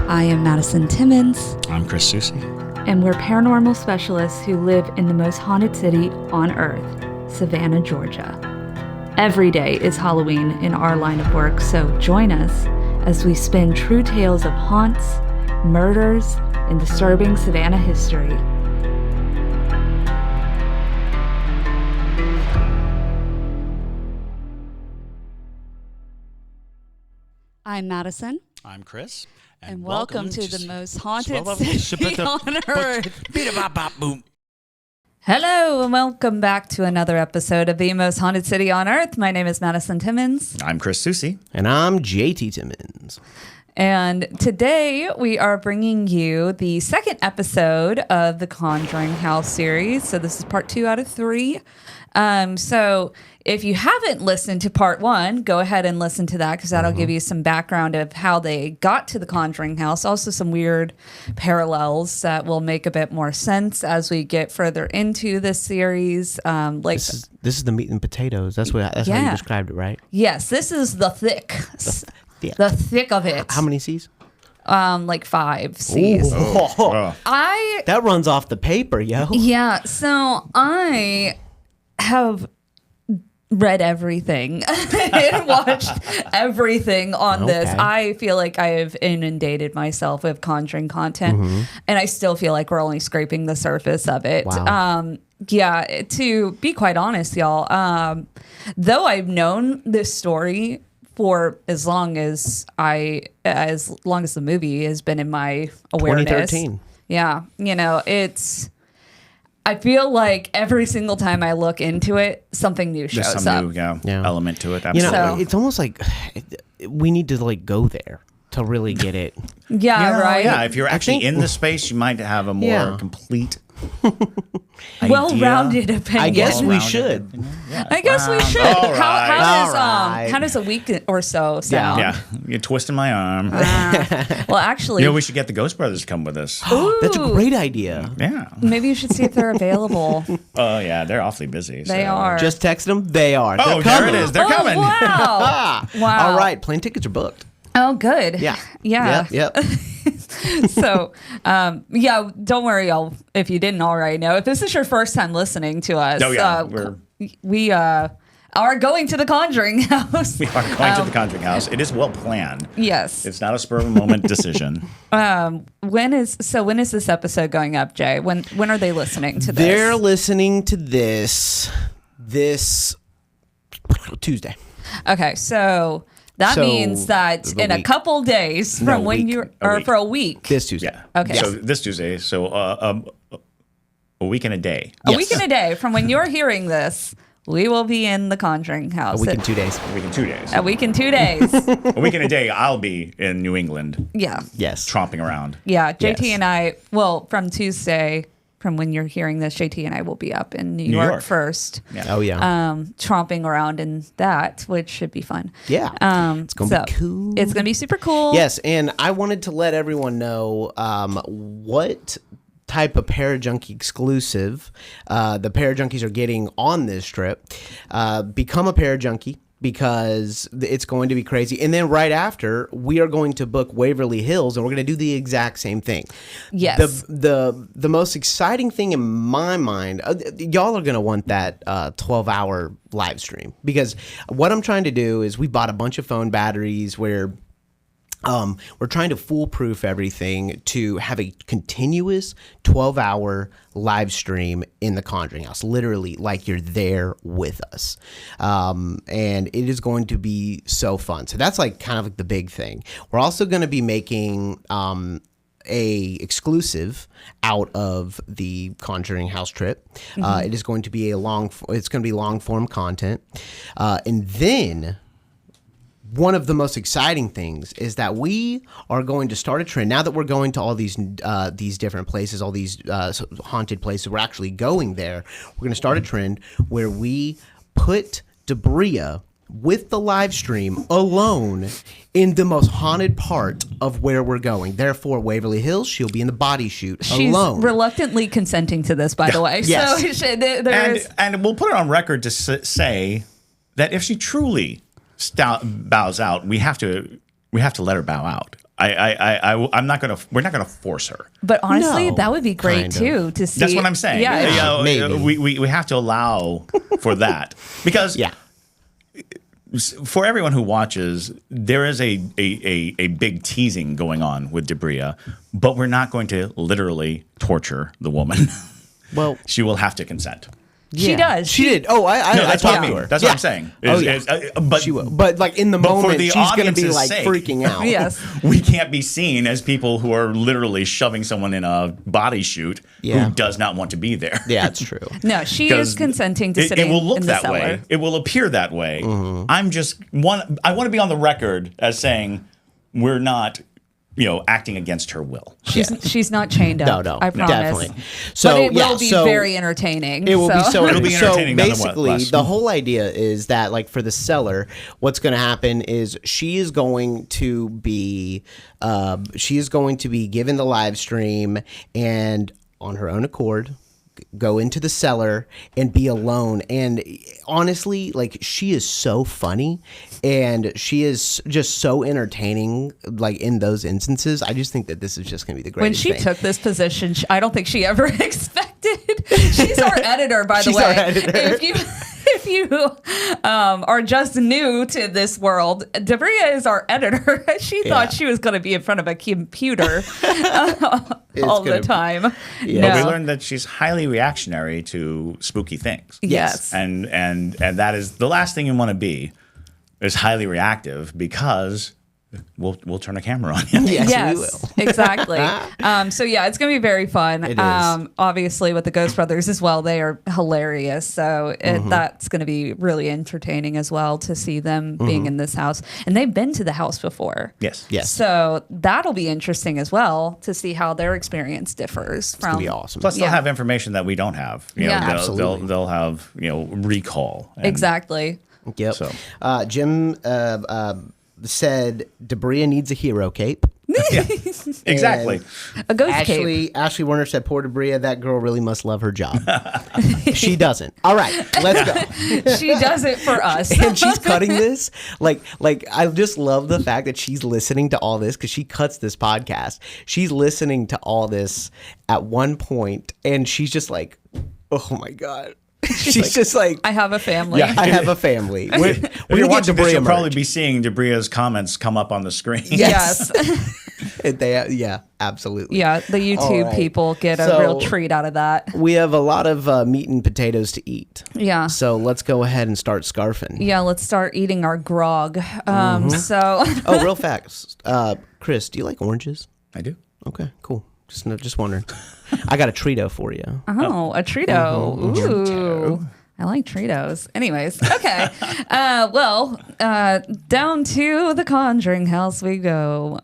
I am Madison Timmons. I'm Chris Susi. And we're paranormal specialists who live in the most haunted city on earth, Savannah, Georgia. Every day is Halloween in our line of work, so join us as we spin true tales of haunts, murders, and disturbing Savannah history. I'm Madison. I'm Chris. And welcome to the most haunted city on earth. Hello, and welcome back to another episode of the most haunted city on earth. My name is Madison Timmons. I'm Chris Susi. And I'm JT Timmons. And today we are bringing you the second episode of the Conjuring House series. So this is part 2 out of 3. So if you haven't listened to part 1, go ahead and listen to that because that'll give you some background of how they got to the Conjuring House. Also some weird parallels that will make a bit more sense as we get further into this series. This is the meat and potatoes. That's how you described it, right? Yes, this is the thick. The thick of it. How many C's? Like 5 C's. That runs off the paper, yo. Yeah, so I have read everything and watched everything on this. I feel like I have inundated myself with Conjuring content, and I still feel like we're only scraping the surface of it. Wow. Yeah, to be quite honest, y'all, though I've known this story for as long as the movie has been in my awareness. 2013. Yeah, I feel like every single time I look into it, something new shows There's some up. new element to it. Absolutely. It's almost like we need to go there to really get it. Yeah, right. Yeah, if you're actually in the space, you might have a more complete well-rounded opinion. I guess we should. I guess we should. All right. How does a week or so sound? Yeah, you're twisting my arm. Well, actually, we should get the Ghost Brothers to come with us. That's a great idea. Yeah. Maybe you should see if they're available. Oh, yeah, they're awfully busy. They are. Just text them. They are. Oh, there it is. They're coming. Wow. Wow. All right. Plane tickets are booked. Oh, good. Yeah. Yep. So, don't worry, y'all, if you didn't already know. If this is your first time listening to us, we are going to the Conjuring House. We are going to the Conjuring House. It is well planned. Yes. It's not a spur of a moment decision. When is this episode going up, Jay? When are they listening to this? They're listening to this Tuesday. Okay, so that means that in a couple days from for a week. This Tuesday. Yeah. Okay. So this Tuesday. So a week and a day. A week and a day from when you're hearing this, we will be in the Conjuring House. A week and 2 days. A week and 2 days. A week and 2 days. A week and a day, I'll be in New England. Yeah. Yes. Tromping around. Yeah. JT and I, from Tuesday, from when you're hearing this, JT and I will be up in New York first. Yeah. Oh, yeah. Tromping around in that, which should be fun. Yeah. It's going to be cool. It's going to be super cool. Yes. And I wanted to let everyone know what type of Parajunkie exclusive the Parajunkies are getting on this trip. Become a Parajunkie, because it's going to be crazy. And then right after, we are going to book Waverly Hills, and we're going to do the exact same thing. Yes. The most exciting thing in my mind, y'all are going to want that 12-hour live stream, because what I'm trying to do is we bought a bunch of phone batteries where we're trying to foolproof everything to have a continuous 12-hour live stream in the Conjuring House, literally like you're there with us. And it is going to be so fun. So that's kind of the big thing. We're also going to be making a exclusive out of the Conjuring House trip. It is going to be long form content. And then one of the most exciting things is that we are going to start a trend. Now that we're going to all these different places, all these haunted places, we're actually going there. We're going to start a trend where we put Debria with the live stream alone in the most haunted part of where we're going. Therefore, Waverly Hills, she'll be in the body shoot alone. She's reluctantly consenting to this, by the way. Yes. So and we'll put it on record to say that if she truly bows out, we have to let her bow out. I'm not gonna. We're not gonna force her. But honestly, No, that would be great kind too to see. That's what I'm saying. Yeah. You know, maybe. we have to allow for that because Yeah. for everyone who watches, there is a big teasing going on with Debria, but we're not going to literally torture the woman. Well, She will have to consent. She does. She did. Oh, I That's what talked I mean. to her. That's what I'm saying. Oh, yeah. But She will. But like in the But for moment, the she's going to be audience's like sake. freaking out. Yes. we can't be seen as people who are literally shoving someone in a body chute Yeah. who does not want to be there. Yeah, it's true. No, she is 'Cause consenting to it sitting will look in the that cellar. way. It will appear that way. Mm-hmm. I want to be on the record as saying we're not, acting against her will. She's not chained up. No, I promise. definitely. So but it yeah, will be so very entertaining. It will be so. It'll be entertaining So nonetheless. basically, the whole idea is that, like, for the seller, what's going to happen is she is going to be given the live stream and on her own accord go into the cellar and be alone. And honestly, like, she is so funny and she is just so entertaining, like, in those instances. I just think that this is just going to be the when greatest she thing. took this position, I don't think she ever expected. She's our editor, by the She's way. our editor. If you are just new to this world, Debria is our editor. She thought she was going to be in front of a computer all the gonna- time. Yeah. But No. we learned that she's highly reactionary to spooky things. Yes. And that is the last thing you want to be is highly reactive because we'll turn a camera on you. Yes, we will. Exactly. So yeah, it's gonna be very fun. It is. Obviously with the Ghost Brothers as well, they are hilarious. So that's gonna be really entertaining as well to see them being in this house. And they've been to the house before. Yes. Yes. So that'll be interesting as well to see how their experience differs It's going from. to be awesome. Plus, they'll Yeah. have information that we don't have. Yeah. Absolutely. They'll have recall. And Exactly. Yep. So. Jim said Debria needs a hero cape. Exactly. A ghost cape. Ashley Werner said, poor Debria, that girl really must love her job. She doesn't. All right, let's go. She does it for us. And she's cutting this. Like I just love the fact that she's listening to all this because she cuts this podcast. She's listening to all this at one point, and she's just like, oh my God. She's just like, I have a family. Yeah. I have a family. We're If gonna you're get watching this, Debria you'll probably merch. be seeing Debria's comments come up on the screen. Yes. Yeah, absolutely. Yeah. The YouTube right. people get a So- real treat out of that. We have a lot of meat and potatoes to eat. Yeah. So let's go ahead and start scarfing. Yeah, let's start eating our grog. So Oh, real fast. Chris, do you like oranges? I do. Okay, cool. Just wondering. I got a Trito for you. a Trito. Ooh. I like Tritos. Anyways, okay. Down to the Conjuring house we go.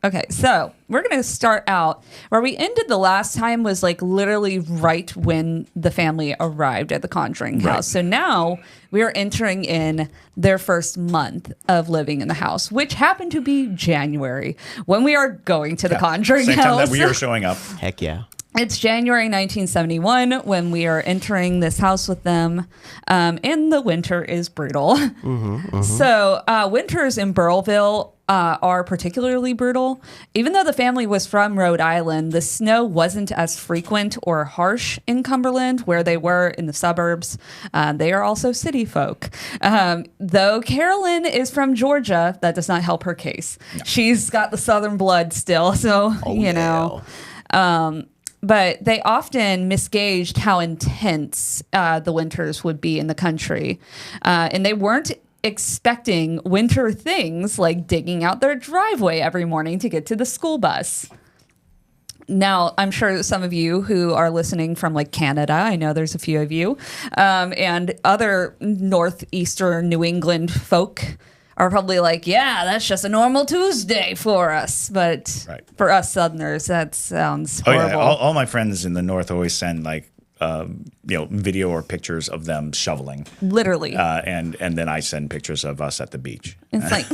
Okay, so we're gonna start out where we ended the last time was like literally right when the family arrived at the Conjuring house. So now we are entering in their first month of living in the house, which happened to be January when we are going to the Conjuring Same house. time that we are showing up. Heck yeah. It's January 1971 when we are entering this house with them, and the winter is brutal. So winters in Burrillville are particularly brutal. Even though the family was from Rhode Island, the snow wasn't as frequent or harsh in Cumberland, where they were in the suburbs. They are also city folk. Though Carolyn is from Georgia, that does not help her case. She's got the southern blood still, so, you know. But they often misgauged how intense the winters would be in the country. And they weren't expecting winter things like digging out their driveway every morning to get to the school bus. Now, I'm sure that some of you who are listening from like Canada, I know there's a few of you, and other northeastern New England folk are probably like, yeah, that's just a normal Tuesday for us. But for us Southerners, that sounds horrible. Yeah. All my friends in the North always send like, video or pictures of them shoveling. Literally. And then I send pictures of us at the beach. It's like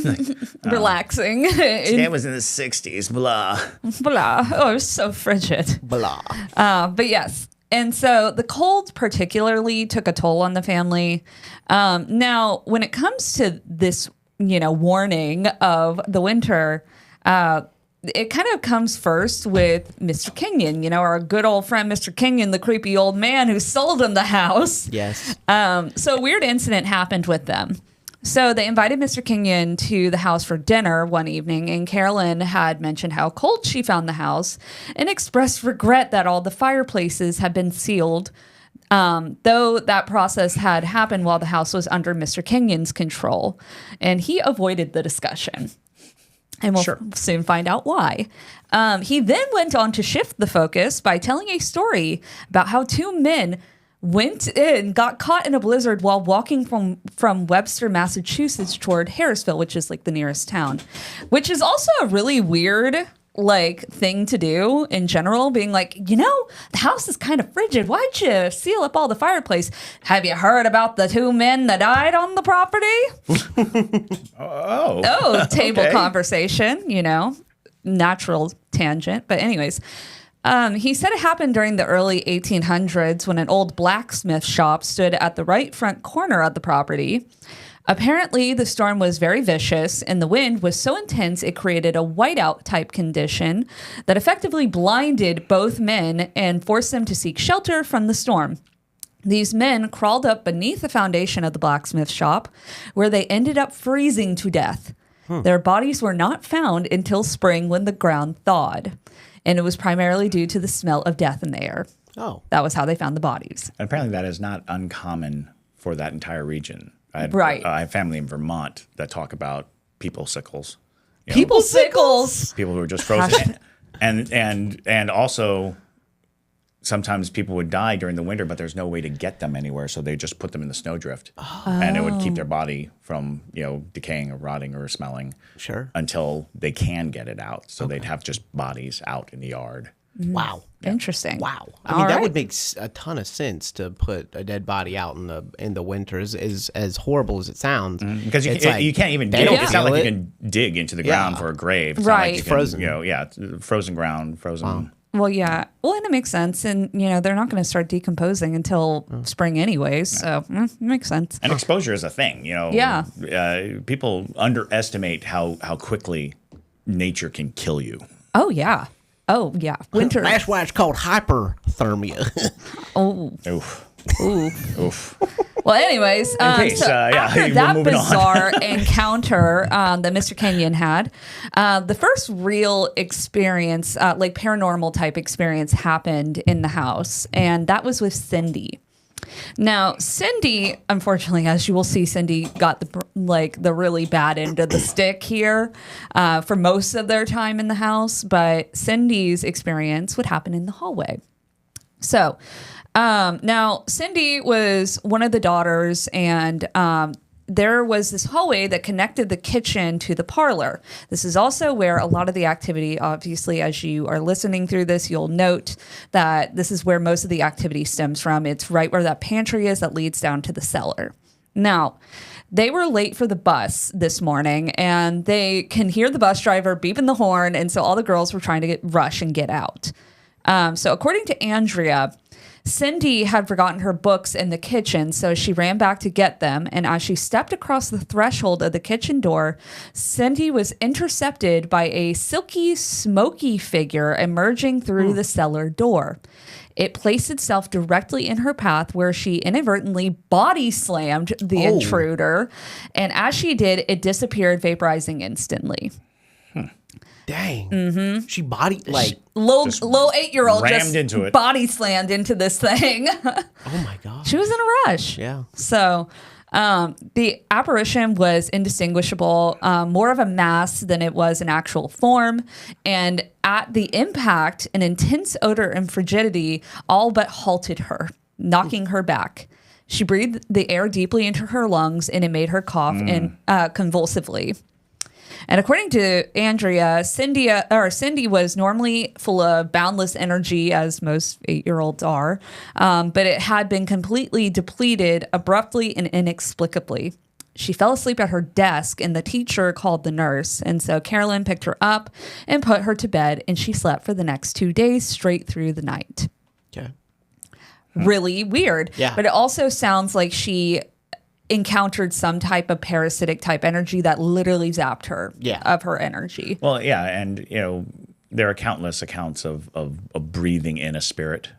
relaxing. It was in the 60s, blah. Blah. Oh, it was so frigid. Blah. But yes. And so the cold particularly took a toll on the family. Now, when it comes to this, warning of the winter, It kind of comes first with Mr. Kenyon, our good old friend Mr. Kenyon, the creepy old man who sold him the house. Yes. So a weird incident happened with them. So they invited Mr. Kenyon to the house for dinner one evening, and Carolyn had mentioned how cold she found the house and expressed regret that all the fireplaces had been sealed, though that process had happened while the house was under Mr. Kenyon's control. And he avoided the discussion. And we'll soon find out why. He then went on to shift the focus by telling a story about how two men got caught in a blizzard while walking from Webster, Massachusetts toward Harrisville, which is like the nearest town, which is also a really weird thing to do in general, being like, the house is kind of frigid. Why'd you seal up all the fireplace? Have you heard about the two men that died on the property? Table conversation, natural tangent. But anyways, he said it happened during the early 1800s when an old blacksmith shop stood at the right front corner of the property. Apparently, the storm was very vicious, and the wind was so intense it created a whiteout type condition that effectively blinded both men and forced them to seek shelter from the storm. These men crawled up beneath the foundation of the blacksmith shop, where they ended up freezing to death. Their bodies were not found until spring when the ground thawed, and it was primarily due to the smell of death in the air. Oh. That was how they found the bodies. And apparently that is not uncommon for that entire region. I have family in Vermont that talk about people sickles. People sickles. People who are just frozen. and also sometimes people would die during the winter, but there's no way to get them anywhere, so they just put them in the snowdrift. And it would keep their body from, decaying or rotting or smelling until they can get it out. So they'd have just bodies out in the yard. Wow. Interesting. Wow. I mean, that would make a ton of sense to put a dead body out in the winter, as horrible as it sounds. Because you can't even dig. It's not like you can dig into the ground for a grave. It's right. Not like you can, frozen. Frozen ground, frozen. Wow. Well, yeah. Well, and it makes sense. And, they're not going to start decomposing until spring anyways. So it makes sense. And exposure is a thing, Yeah. People underestimate how quickly nature can kill you. Oh, yeah. Oh, yeah. Winter. That's why it's called hyperthermia. Oh. Oof. Ooh. Oof. Well, anyways, after that bizarre encounter that Mr. Kenyon had, the first real experience, paranormal type experience, happened in the house, and that was with Cindy. Now, Cindy, unfortunately, as you will see, Cindy got the really bad end of the stick here for most of their time in the house, but Cindy's experience would happen in the hallway. So, now Cindy was one of the daughters, and there was this hallway that connected the kitchen to the parlor. This is also where a lot of the activity, obviously, as you are listening through this, you'll note that this is where most of the activity stems from. It's right where that pantry is that leads down to the cellar. Now, they were late for the bus this morning, and they can hear the bus driver beeping the horn, and so all the girls were trying to rush and get out. So according to Andrea, Cindy had forgotten her books in the kitchen, so she ran back to get them, and as she stepped across the threshold of the kitchen door, Cindy was intercepted by a silky, smoky figure emerging through the cellar door. It placed itself directly in her path, where she inadvertently body slammed the intruder, and as she did, it disappeared, vaporizing instantly. Dang. Mm-hmm. She body low 8-year-old rammed just into it. body slammed into this thing. Oh my god. She was in a rush. Yeah. So the apparition was indistinguishable, more of a mass than it was an actual form. And at the impact, an intense odor and frigidity all but halted her, knocking her back. She breathed the air deeply into her lungs, and it made her cough convulsively. And according to Andrea, Cindy was normally full of boundless energy, as most 8-year-olds are, but it had been completely depleted abruptly and inexplicably. She fell asleep at her desk, and the teacher called the nurse. And so Carolyn picked her up and put her to bed, and she slept for the next 2 days straight through the night. Okay. Really weird. Yeah. But it also sounds like she encountered some type of parasitic type energy that literally zapped her of her energy. Well, yeah, and there are countless accounts of breathing in a spirit,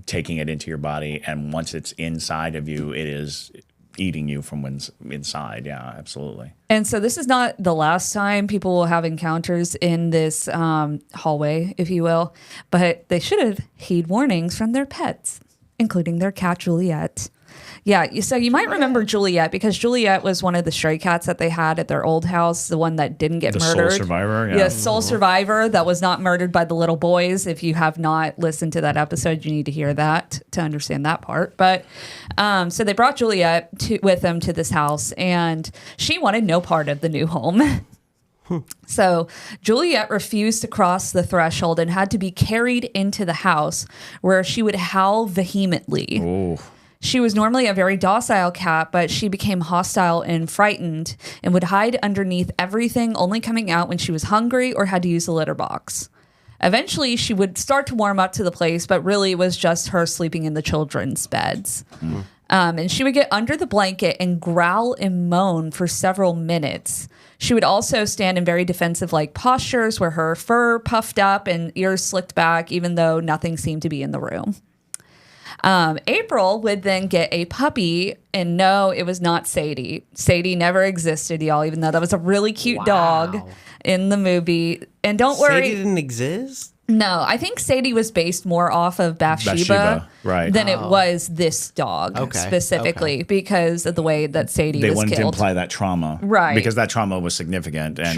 taking it into your body, and once it's inside of you, it is eating you from inside. Yeah, absolutely. And so this is not the last time people will have encounters in this hallway, if you will, but they should have heed warnings from their pets, including their cat, Juliet. Yeah, so you might remember Juliet because Juliet was one of the stray cats that they had at their old house, the one that didn't get murdered. The sole survivor, yeah. Yeah, sole survivor that was not murdered by the little boys. If you have not listened to that episode, you need to hear that to understand that part. But so they brought Juliet with them to this house, and she wanted no part of the new home. So Juliet refused to cross the threshold and had to be carried into the house where she would howl vehemently. Ooh. She was normally a very docile cat, but she became hostile and frightened and would hide underneath everything, only coming out when she was hungry or had to use a litter box. Eventually, she would start to warm up to the place, but really it was just her sleeping in the children's beds. And she would get under the blanket and growl and moan for several minutes. She would also stand in very defensive-like postures where her fur puffed up and ears slicked back, even though nothing seemed to be in the room. April would then get a puppy, and no, it was not Sadie. Sadie never existed, y'all, even though that was a really cute dog in the movie. And don't worry. Sadie didn't exist? No, I think Sadie was based more off of Bathsheba right. than it was this dog specifically because of the way that Sadie was killed. They wanted to imply that trauma. Right. Because that trauma was significant. And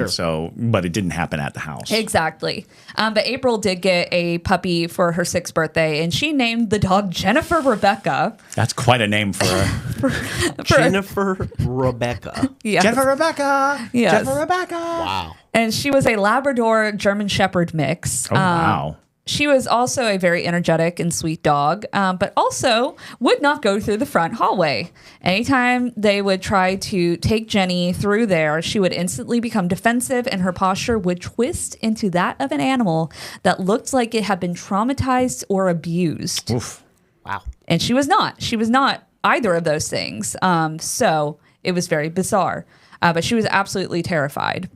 but it didn't happen at the house. Exactly. But April did get a puppy for her 6th birthday, and she named the dog Jennifer Rebecca. That's quite a name for her. Jennifer Rebecca. Yes. Jennifer Rebecca. Yes. Jennifer Rebecca. Wow. And she was a Labrador German Shepherd mix. Oh, wow. She was also a very energetic and sweet dog, but also would not go through the front hallway. Anytime they would try to take Jenny through there, she would instantly become defensive and her posture would twist into that of an animal that looked like it had been traumatized or abused. Oof. Wow. And she was not. She was not either of those things. So it was very bizarre. But she was absolutely terrified.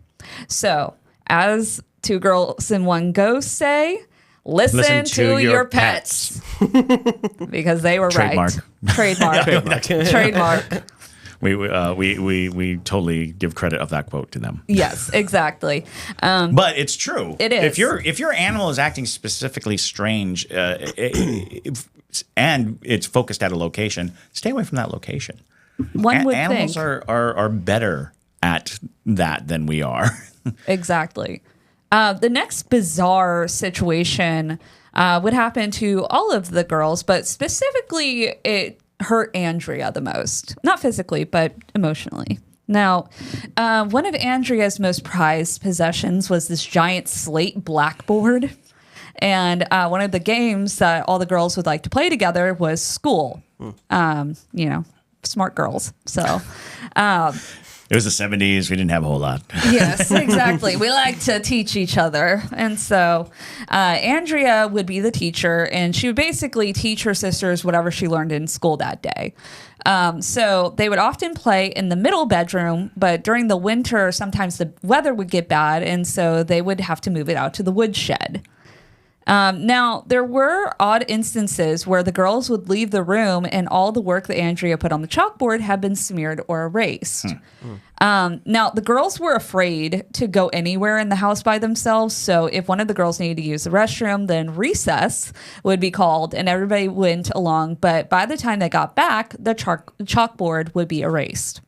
So, as 2 girls and 1 ghost say, listen to your pets. Because they were Trademark. right. Trademark. Trademark. We totally give credit of that quote to them. Yes, exactly. But it's true. It is. If your animal is acting specifically strange and it's focused at a location, stay away from that location. One would animals think. are better at that than we are. Exactly. The next bizarre situation would happen to all of the girls, but specifically it hurt Andrea the most. Not physically, but emotionally. Now, one of Andrea's most prized possessions was this giant slate blackboard. And one of the games that all the girls would like to play together was school. Smart girls. So... It was the 70s. We didn't have a whole lot. Yes, exactly. We like to teach each other. And so Andrea would be the teacher, and she would basically teach her sisters whatever she learned in school that day. So they would often play in the middle bedroom, but during the winter, sometimes the weather would get bad, and so they would have to move it out to the woodshed. Now, there were odd instances where the girls would leave the room and all the work that Andrea put on the chalkboard had been smeared or erased. Now, the girls were afraid to go anywhere in the house by themselves, so if one of the girls needed to use the restroom, then recess would be called and everybody went along, but by the time they got back, the chalkboard would be erased.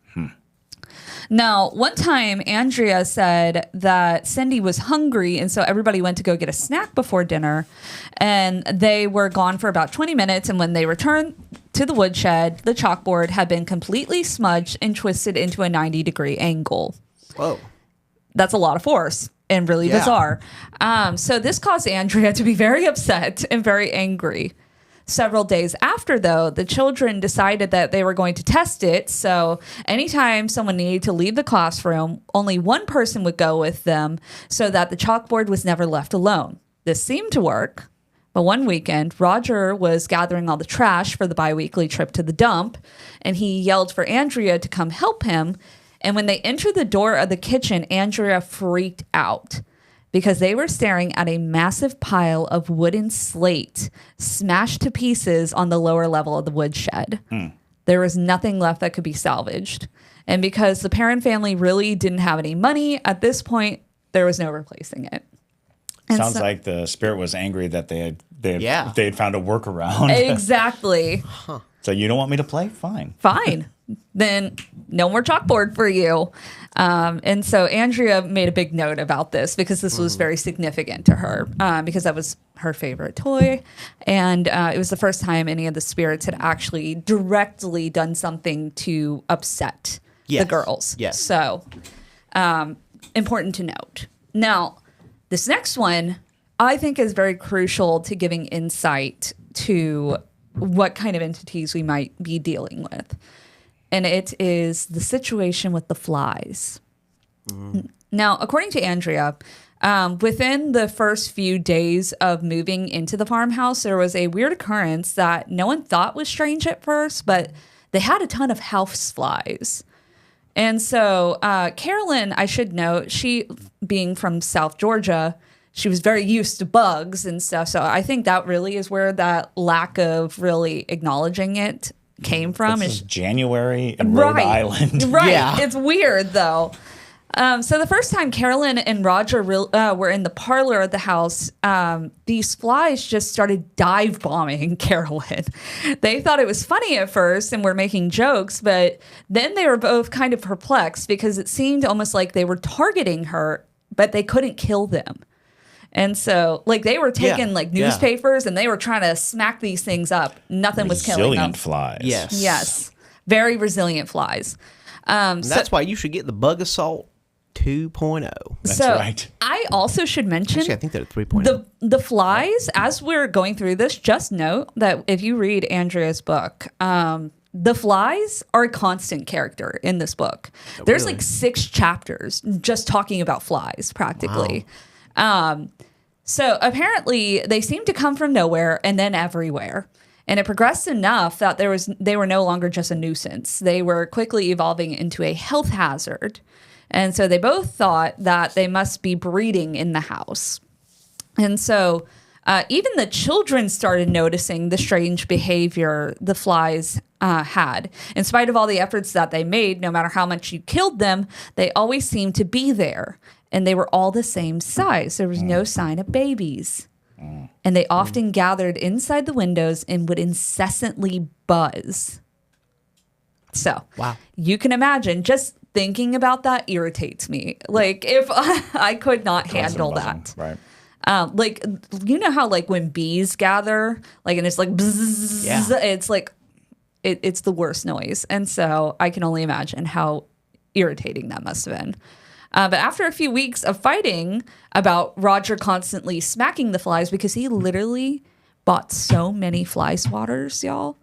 Now, one time, Andrea said that Cindy was hungry, and so everybody went to go get a snack before dinner, and they were gone for about 20 minutes, and when they returned to the woodshed, the chalkboard had been completely smudged and twisted into a 90-degree angle. Whoa. That's a lot of force and really bizarre. So this caused Andrea to be very upset and very angry. Several days after, though, the children decided that they were going to test it. So anytime someone needed to leave the classroom, only one person would go with them so that the chalkboard was never left alone. This seemed to work, But one weekend, Roger was gathering all the trash for the biweekly trip to the dump, and he yelled for Andrea to come help him. And when they entered the door of the kitchen, Andrea freaked out because they were staring at a massive pile of wooden slate smashed to pieces on the lower level of the woodshed. There was nothing left that could be salvaged. And because the Perron family really didn't have any money at this point, there was no replacing it. And Sounds like the spirit was angry that they had found a workaround. Exactly. So you don't want me to play? Fine. Fine. Then no more chalkboard for you. And so Andrea made a big note about this because this was very significant to her because that was her favorite toy. And it was the first time any of the spirits had actually directly done something to upset the girls. Yes. So important to note. Now, this next one I think is very crucial to giving insight to what kind of entities we might be dealing with. And it is the situation with the flies. Now, according to Andrea, within the first few days of moving into the farmhouse, there was a weird occurrence that no one thought was strange at first, but they had a ton of house flies. And so Carolyn, I should note, she being from South Georgia, she was very used to bugs and stuff. So I think that really is where that lack of really acknowledging it came from. This is January in Rhode Island. Right. Yeah. It's weird, though. So the first time Carolyn and Roger were in the parlor of the house, these flies just started dive bombing Carolyn. They thought it was funny at first and were making jokes, but then they were both kind of perplexed because it seemed almost like they were targeting her, but they couldn't kill them. And so, like, they were taking, newspapers and they were trying to smack these things up. Nothing was killing them. Resilient flies. Yes. Very resilient flies. That's why you should get the Bug Assault 2.0. That's right. I also should mention... Actually, I think they're 3.0. The flies, as we're going through this, just note that if you read Andrea's book... the flies are a constant character in this book. There's like 6 chapters just talking about flies, practically. Wow. So apparently they seem to come from nowhere and then everywhere. And it progressed enough that they were no longer just a nuisance. They were quickly evolving into a health hazard. And so they both thought that they must be breeding in the house. And so even the children started noticing the strange behavior the flies had. In spite of all the efforts that they made, no matter how much you killed them, they always seemed to be there. And they were all the same size. There was no sign of babies. And they often gathered inside the windows and would incessantly buzz. So you can imagine, just thinking about that irritates me. Like, if I could not handle that. Right. Like, you know how, like, when bees gather, like, and it's like, bzzz, it's like, it's the worst noise. And so I can only imagine how irritating that must have been. But after a few weeks of fighting about Roger constantly smacking the flies, because he literally bought so many fly swatters, y'all.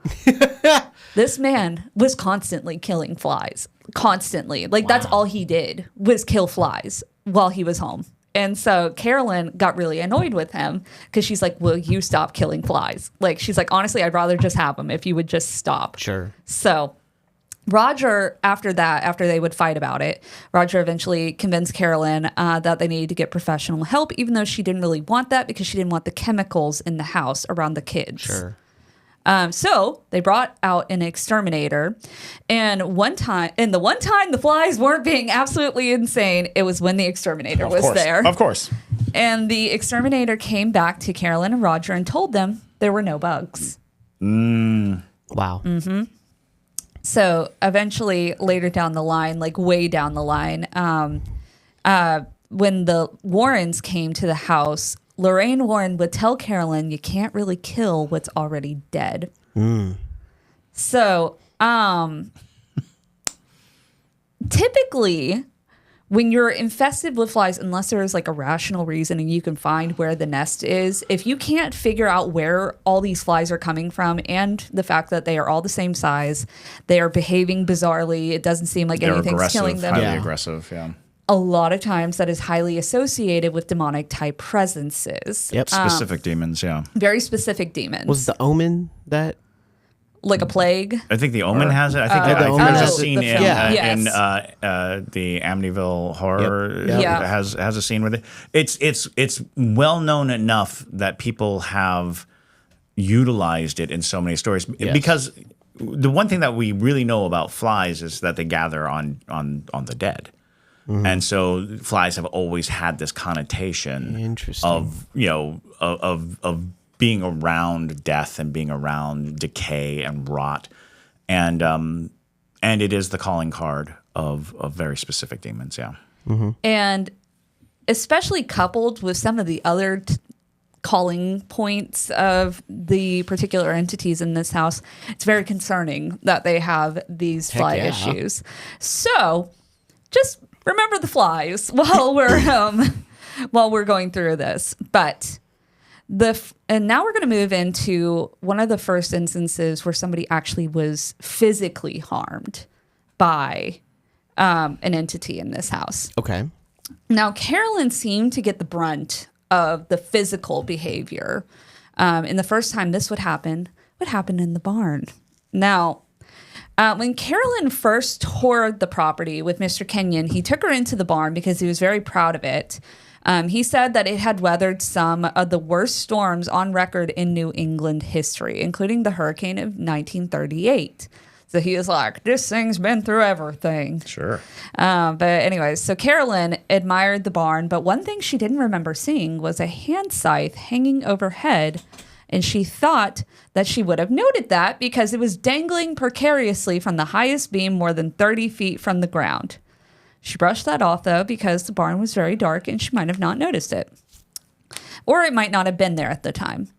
This man was constantly killing flies. Constantly. Like, that's all he did was kill flies while he was home. And so Carolyn got really annoyed with him because she's like, will you stop killing flies? Like, she's like, honestly, I'd rather just have them if you would just stop. Sure. So Roger, after they would fight about it, Roger eventually convinced Carolyn that they needed to get professional help, even though she didn't really want that because she didn't want the chemicals in the house around the kids. Sure. So they brought out an exterminator, and the one time the flies weren't being absolutely insane, it was when the exterminator was there. Of course. And the exterminator came back to Carolyn and Roger and told them there were no bugs. Wow. Mm-hmm. So eventually, later down the line, like way down the line, when the Warrens came to the house, Lorraine Warren would tell Carolyn, you can't really kill what's already dead. So typically, when you're infested with flies, unless there is like a rational reason and you can find where the nest is, if you can't figure out where all these flies are coming from and the fact that they are all the same size, they are behaving bizarrely, it doesn't seem like They're anything's aggressive, killing them. highly aggressive, yeah. a lot of times that is highly associated with demonic type presences. Yep. Specific demons, yeah. Very specific demons. Was the Omen that? Like a plague? I think the Omen has it. I think, The Omen there's a has it, scene the in, film. Yes. the Amityville horror Yep. Yeah. has a scene with it. It's well known enough that people have utilized it in so many stories because the one thing that we really know about flies is that they gather on the dead. And so flies have always had this connotation of, of being around death and being around decay and rot. And it is the calling card of very specific demons, yeah. And especially coupled with some of the other calling points of the particular entities in this house, it's very concerning that they have these fly issues. So just remember the flies while we're going through this. But and now we're going to move into one of the first instances where somebody actually was physically harmed by an entity in this house. Okay. Now, Carolyn seemed to get the brunt of the physical behavior. And the first time this would happen in the barn. Now, when Carolyn first toured the property with Mr. Kenyon, he took her into the barn because he was very proud of it. He said that it had weathered some of the worst storms on record in New England history, including the hurricane of 1938. So he was like, this thing's been through everything. Sure. But anyways, so Carolyn admired the barn, but one thing she didn't remember seeing was a hand scythe hanging overhead, and she thought that she would have noted that because it was dangling precariously from the highest beam more than 30 feet from the ground. She brushed that off, though, because the barn was very dark and she might have not noticed it. Or it might not have been there at the time.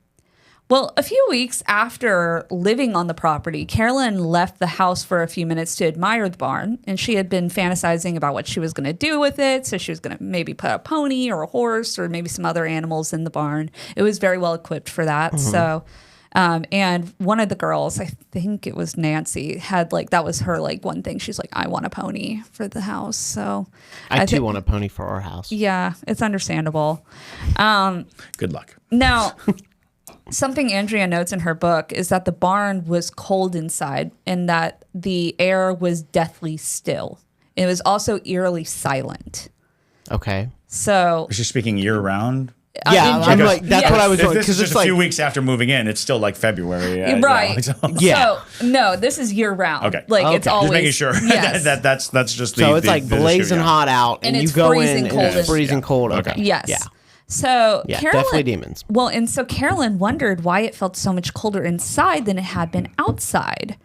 Well, a few weeks after living on the property, Carolyn left the house for a few minutes to admire the barn, and she had been fantasizing about what she was going to do with it. So she was going to maybe put a pony or a horse or maybe some other animals in the barn. It was very well equipped for that. So, and one of the girls, I think it was Nancy, had that was her one thing. She's like, I want a pony for the house. So I too want a pony for our house. Yeah, it's understandable. Good luck. Now, something Andrea notes in her book is that the barn was cold inside and that the air was deathly still. It was also eerily silent. Okay. So Is she speaking year round? Yeah, I'm general- like, that's what I was If doing. this is Because just it's a few like, weeks after moving in, it's still like February. Right. Yeah. So, no, this is year round. Okay. It's Okay. always. Just making sure. Yes. that's just the so it's the- like the blazing issue, yeah. hot out, And and it's you go freezing in, cold and it's in- freezing cold. Okay. Okay. Yes. Yeah. So Yeah, Carolyn, definitely demons. Well, and so Carolyn wondered why it felt so much colder inside than it had been outside.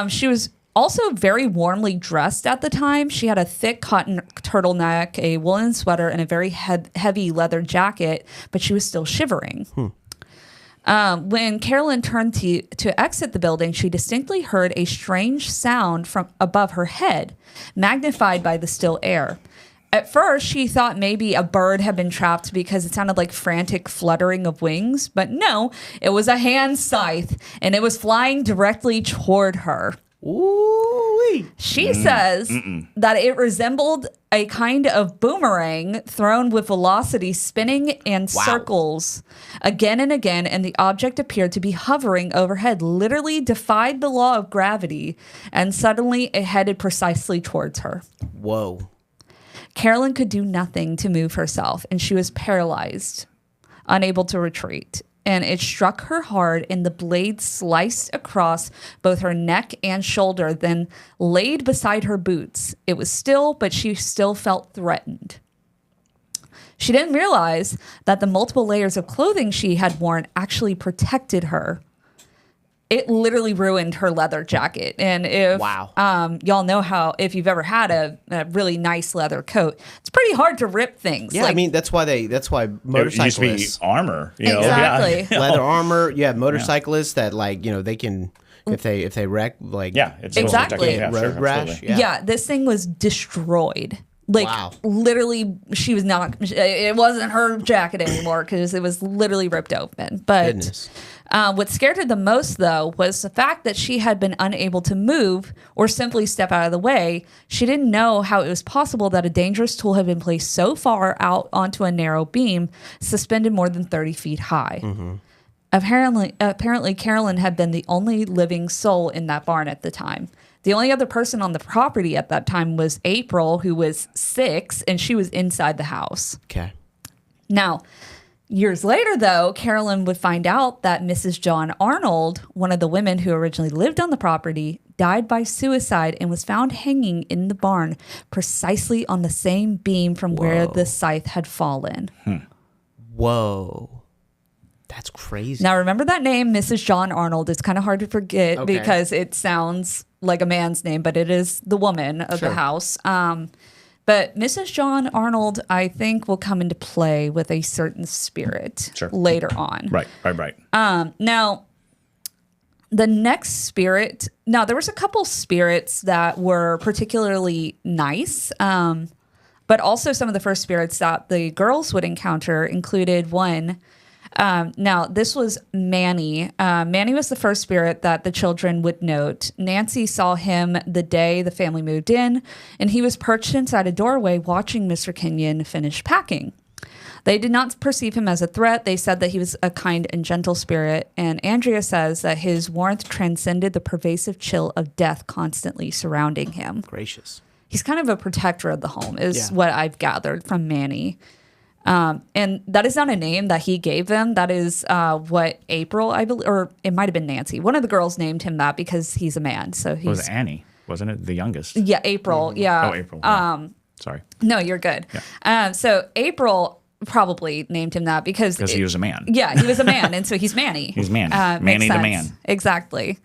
She was also very warmly dressed at the time. She had a thick cotton turtleneck, a woolen sweater, and a very heavy leather jacket, but she was still shivering. When Carolyn turned to exit the building, she distinctly heard a strange sound from above her head, magnified by the still air. At first, she thought maybe a bird had been trapped because it sounded like frantic fluttering of wings, but no, it was a hand scythe, and it was flying directly toward her. Ooh-wee. She says that it resembled a kind of boomerang thrown with velocity spinning in circles again and again, and the object appeared to be hovering overhead, literally defied the law of gravity, and suddenly it headed precisely towards her. Whoa. Carolyn could do nothing to move herself, and she was paralyzed, unable to retreat. And it struck her hard, and the blade sliced across both her neck and shoulder, then laid beside her boots. It was still, but she still felt threatened. She didn't realize that the multiple layers of clothing she had worn actually protected her. It literally ruined her leather jacket. And if y'all know how, if you've ever had a really nice leather coat, it's pretty hard to rip things. Yeah, I mean that's why motorcyclists It used to be armor. You know? Exactly. Yeah. leather armor. Yeah, motorcyclists that they can if they wreck Yeah, it's Exactly. Yeah, road sure, rash. absolutely. Yeah, this thing was destroyed. Like, wow. literally, she was not, it wasn't her jacket anymore because it was literally ripped open. But what scared her the most, though, was the fact that she had been unable to move or simply step out of the way. She didn't know how it was possible that a dangerous tool had been placed so far out onto a narrow beam, suspended more than 30 feet high. Mm-hmm. Apparently, Carolyn had been the only living soul in that barn at the time. The only other person on the property at that time was April, who was 6, and she was inside the house. Okay. Now, years later, though, Carolyn would find out that Mrs. John Arnold, one of the women who originally lived on the property, died by suicide and was found hanging in the barn precisely on the same beam from where the scythe had fallen. Whoa. That's crazy. Now, remember that name, Mrs. John Arnold. It's kind of hard to forget because it sounds like a man's name, but it is the woman of the house. But Mrs. John Arnold, I think, will come into play with a certain spirit later on. Right. Now, the next spirit, now there was a couple spirits that were particularly nice, but also some of the first spirits that the girls would encounter included one. Now, this was Manny. Manny was the first spirit that the children would note. Nancy saw him the day the family moved in, and he was perched inside a doorway watching Mr. Kenyon finish packing. They did not perceive him as a threat. They said that he was a kind and gentle spirit, and Andrea says that his warmth transcended the pervasive chill of death constantly surrounding him. Gracious. He's kind of a protector of the home, is what I've gathered from Manny. And that is not a name that he gave them. That is what April, I believe, or it might have been Nancy. One of the girls named him that because he's a man. So he's, it was Annie, wasn't it? The youngest. Yeah, April. Yeah. Oh, April. Yeah. Sorry. No, you're good. Yeah. So April probably named him that because he was a man. Yeah, he was a man, and so he's Manny. He's Manny. Manny the man. Exactly.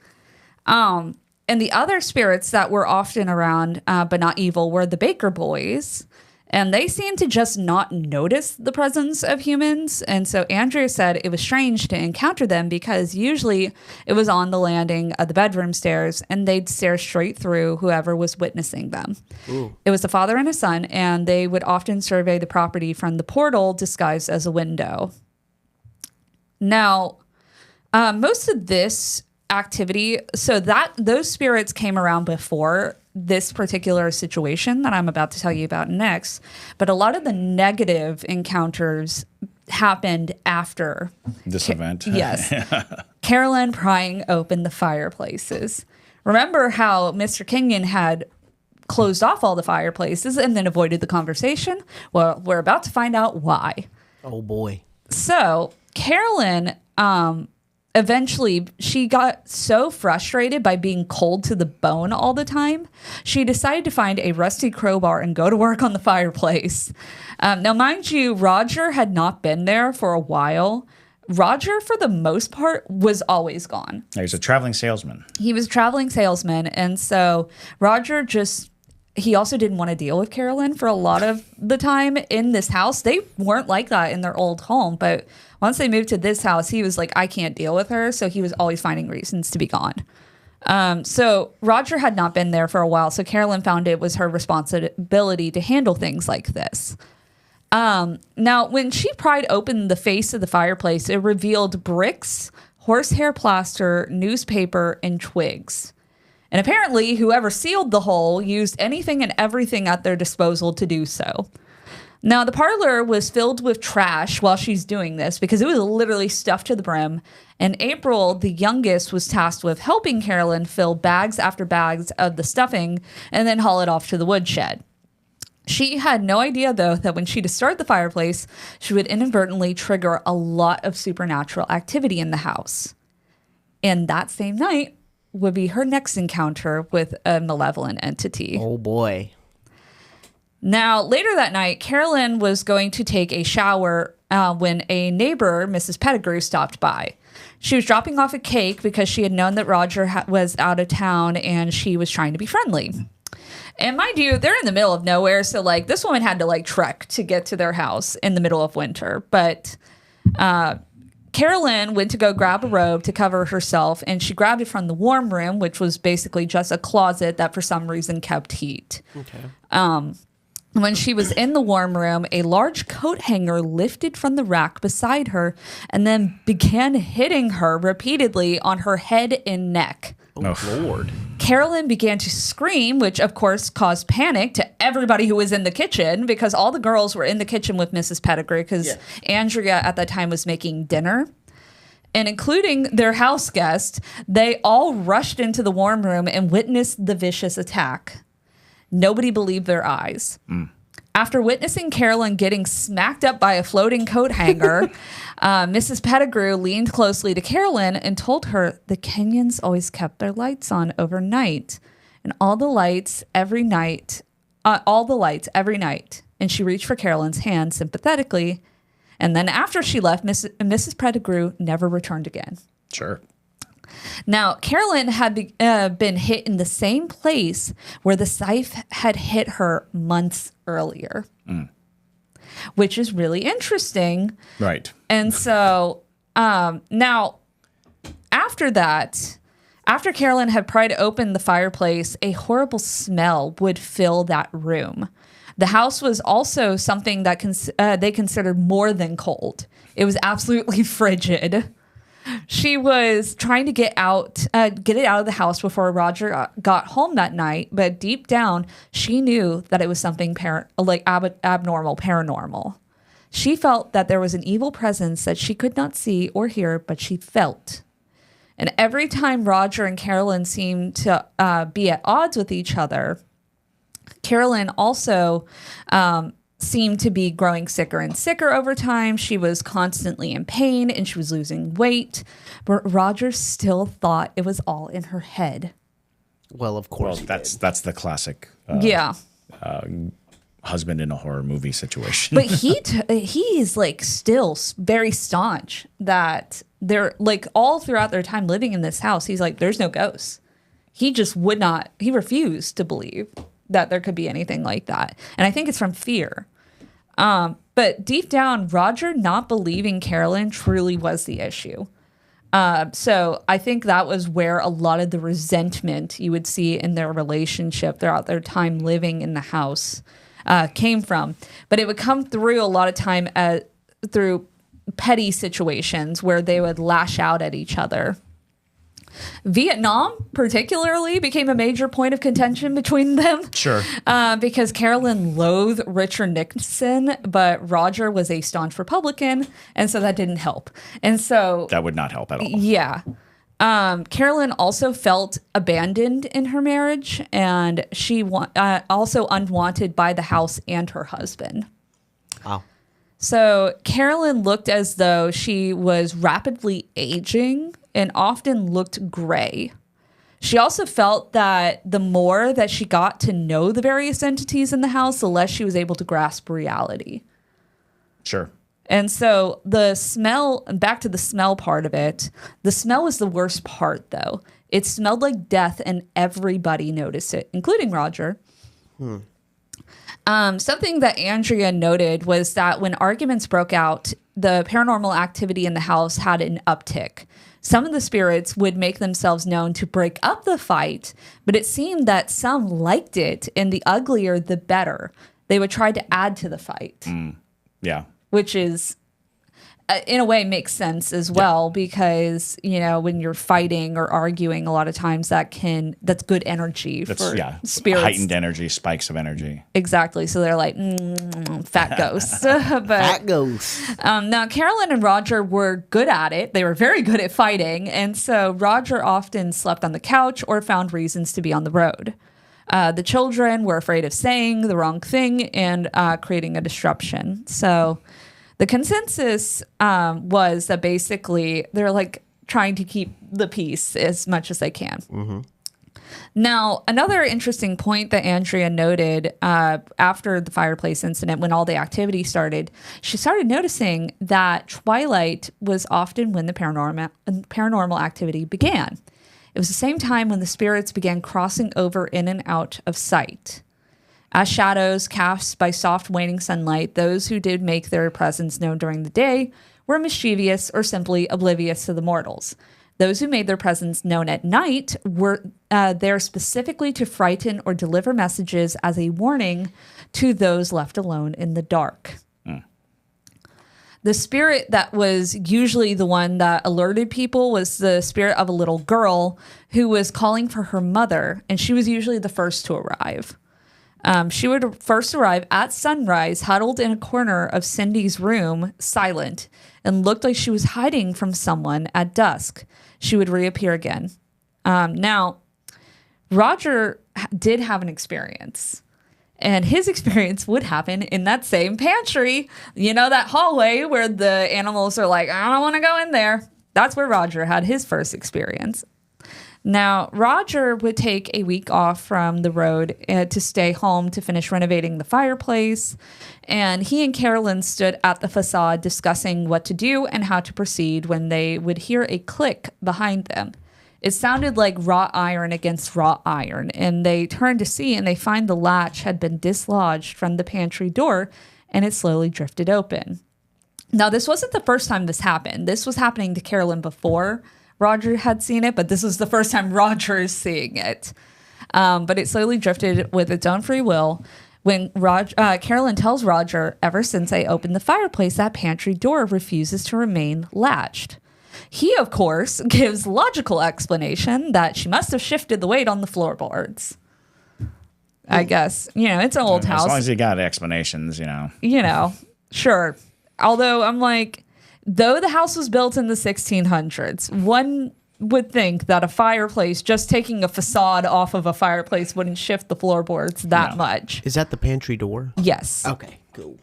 And the other spirits that were often around, but not evil, were the Baker boys. And they seemed to just not notice the presence of humans. And so Andrea said it was strange to encounter them because usually it was on the landing of the bedroom stairs and they'd stare straight through whoever was witnessing them. Ooh. It was a father and a son, and they would often survey the property from the portal disguised as a window. Now, most of this activity, so that those spirits came around before this particular situation that I'm about to tell you about next, but a lot of the negative encounters happened after this event. Yes. Carolyn prying open the fireplaces. Remember how Mr. Kenyon had closed off all the fireplaces and then avoided the conversation? Well, we're about to find out why. Oh boy. So Carolyn, eventually, she got so frustrated by being cold to the bone all the time, she decided to find a rusty crowbar and go to work on the fireplace. Now, mind you, Roger had not been there for a while. Roger, for the most part, was always gone. He was a traveling salesman. He was a traveling salesman, and so Roger he also didn't want to deal with Carolyn for a lot of the time in this house. They weren't like that in their old home, but once they moved to this house, he was like, I can't deal with her. So he was always finding reasons to be gone. So Roger had not been there for a while. So Carolyn found it was her responsibility to handle things like this. Now, when she pried open the face of the fireplace, it revealed bricks, horsehair plaster, newspaper, and twigs. And apparently, whoever sealed the hole used anything and everything at their disposal to do so. Now, the parlor was filled with trash while she's doing this because it was literally stuffed to the brim. And April, the youngest, was tasked with helping Carolyn fill bags after bags of the stuffing and then haul it off to the woodshed. She had no idea, though, that when she started the fireplace, she would inadvertently trigger a lot of supernatural activity in the house. And that same night would be her next encounter with a malevolent entity. Oh, boy. Now, later that night, Carolyn was going to take a shower when a neighbor, Mrs. Pettigrew, stopped by. She was dropping off a cake because she had known that Roger was out of town and she was trying to be friendly. And mind you, they're in the middle of nowhere, so like this woman had to like trek to get to their house in the middle of winter. But Carolyn went to go grab a robe to cover herself, and she grabbed it from the warm room, which was basically just a closet that for some reason kept heat. Okay. When she was in the warm room, a large coat hanger lifted from the rack beside her and then began hitting her repeatedly on her head and neck. Oh, Lord. Carolyn began to scream, which of course caused panic to everybody who was in the kitchen because all the girls were in the kitchen with Mrs. Pettigrew because Andrea at that time was making dinner. And including their house guest, they all rushed into the warm room and witnessed the vicious attack. Nobody believed their eyes. After witnessing Carolyn getting smacked up by a floating coat hanger, Mrs. Pettigrew leaned closely to Carolyn and told her the Kenyons always kept their lights on overnight and all the lights every night. And she reached for Carolyn's hand sympathetically. And then after she left, Mrs. Pettigrew never returned again. Sure. Now, Carolyn had been hit in the same place where the scythe had hit her months earlier, which is really interesting. Right. And so now, after that, after Carolyn had pried open the fireplace, a horrible smell would fill that room. The house was also something that they considered more than cold. It was absolutely frigid. She was trying to get it out of the house before Roger got home that night, but deep down, she knew that it was something abnormal, paranormal. She felt that there was an evil presence that she could not see or hear, but she felt. And every time Roger and Carolyn seemed to be at odds with each other, Carolyn also seemed to be growing sicker and sicker over time. She was constantly in pain and she was losing weight. But Roger still thought it was all in her head. Well, of course. Well, that's the classic husband in a horror movie situation. But he's like still very staunch that they're like all throughout their time living in this house. He's like, there's no ghosts. He just would not. He refused to believe that there could be anything like that. And I think it's from fear. But deep down, Roger not believing Carolyn truly was the issue. So I think that was where a lot of the resentment you would see in their relationship throughout their time living in the house came from. But it would come through a lot of time through petty situations where they would lash out at each other. Vietnam particularly became a major point of contention between them. Sure. Because Carolyn loathed Richard Nixon, but Roger was a staunch Republican, and so that didn't help. And so that would not help at all. Yeah. Carolyn also felt abandoned in her marriage, and she also unwanted by the house and her husband. Wow. So Carolyn looked as though she was rapidly aging and often looked gray. She also felt that the more that she got to know the various entities in the house, the less she was able to grasp reality. Sure. And so the smell, back to the smell part of it, the smell was the worst part, though. It smelled like death, and everybody noticed it, including Roger. Something that Andrea noted was that when arguments broke out, the paranormal activity in the house had an uptick. Some of the spirits would make themselves known to break up the fight, but it seemed that some liked it, and the uglier, the better. They would try to add to the fight. Yeah. Which is, in a way, makes sense as well, because, you know, when you're fighting or arguing, a lot of times that's good energy for spirits. Heightened energy, spikes of energy. Exactly. So they're like, fat ghosts. Fat ghosts. Now, Carolyn and Roger were good at it. They were very good at fighting. And so Roger often slept on the couch or found reasons to be on the road. The children were afraid of saying the wrong thing and creating a disruption. So the consensus was that basically they're like trying to keep the peace as much as they can. Mm-hmm. Now, another interesting point that Andrea noted after the fireplace incident, when all the activity started, she started noticing that twilight was often when the paranormal activity began. It was the same time when the spirits began crossing over in and out of sight. As shadows cast by soft waning sunlight, those who did make their presence known during the day were mischievous or simply oblivious to the mortals. Those who made their presence known at night were there specifically to frighten or deliver messages as a warning to those left alone in the dark. The spirit that was usually the one that alerted people was the spirit of a little girl who was calling for her mother, and she was usually the first to arrive. She would first arrive at sunrise, huddled in a corner of Cindy's room, silent, and looked like she was hiding from someone at dusk. She would reappear again. Now, Roger did have an experience. And his experience would happen in that same pantry. You know, that hallway where the animals are like, I don't want to go in there. That's where Roger had his first experience. Now, Roger would take a week off from the road to stay home to finish renovating the fireplace. And he and Carolyn stood at the facade discussing what to do and how to proceed when they would hear a click behind them. It sounded like wrought iron against wrought iron, and they turned to see, and they find the latch had been dislodged from the pantry door, and it slowly drifted open. Now, this wasn't the first time this happened. This was happening to Carolyn before Roger had seen it, but this was the first time Roger is seeing it. But it slowly drifted with its own free will. When Carolyn tells Roger, ever since I opened the fireplace, that pantry door refuses to remain latched. He, of course, gives logical explanation that she must have shifted the weight on the floorboards. I guess. You know, it's an old house. As long as you got explanations, you know. You know, sure. Although I'm like, though the house was built in the 1600s, one would think that a fireplace, just taking a facade off of a fireplace wouldn't shift the floorboards that much. Is that the pantry door? Yes. Okay, cool.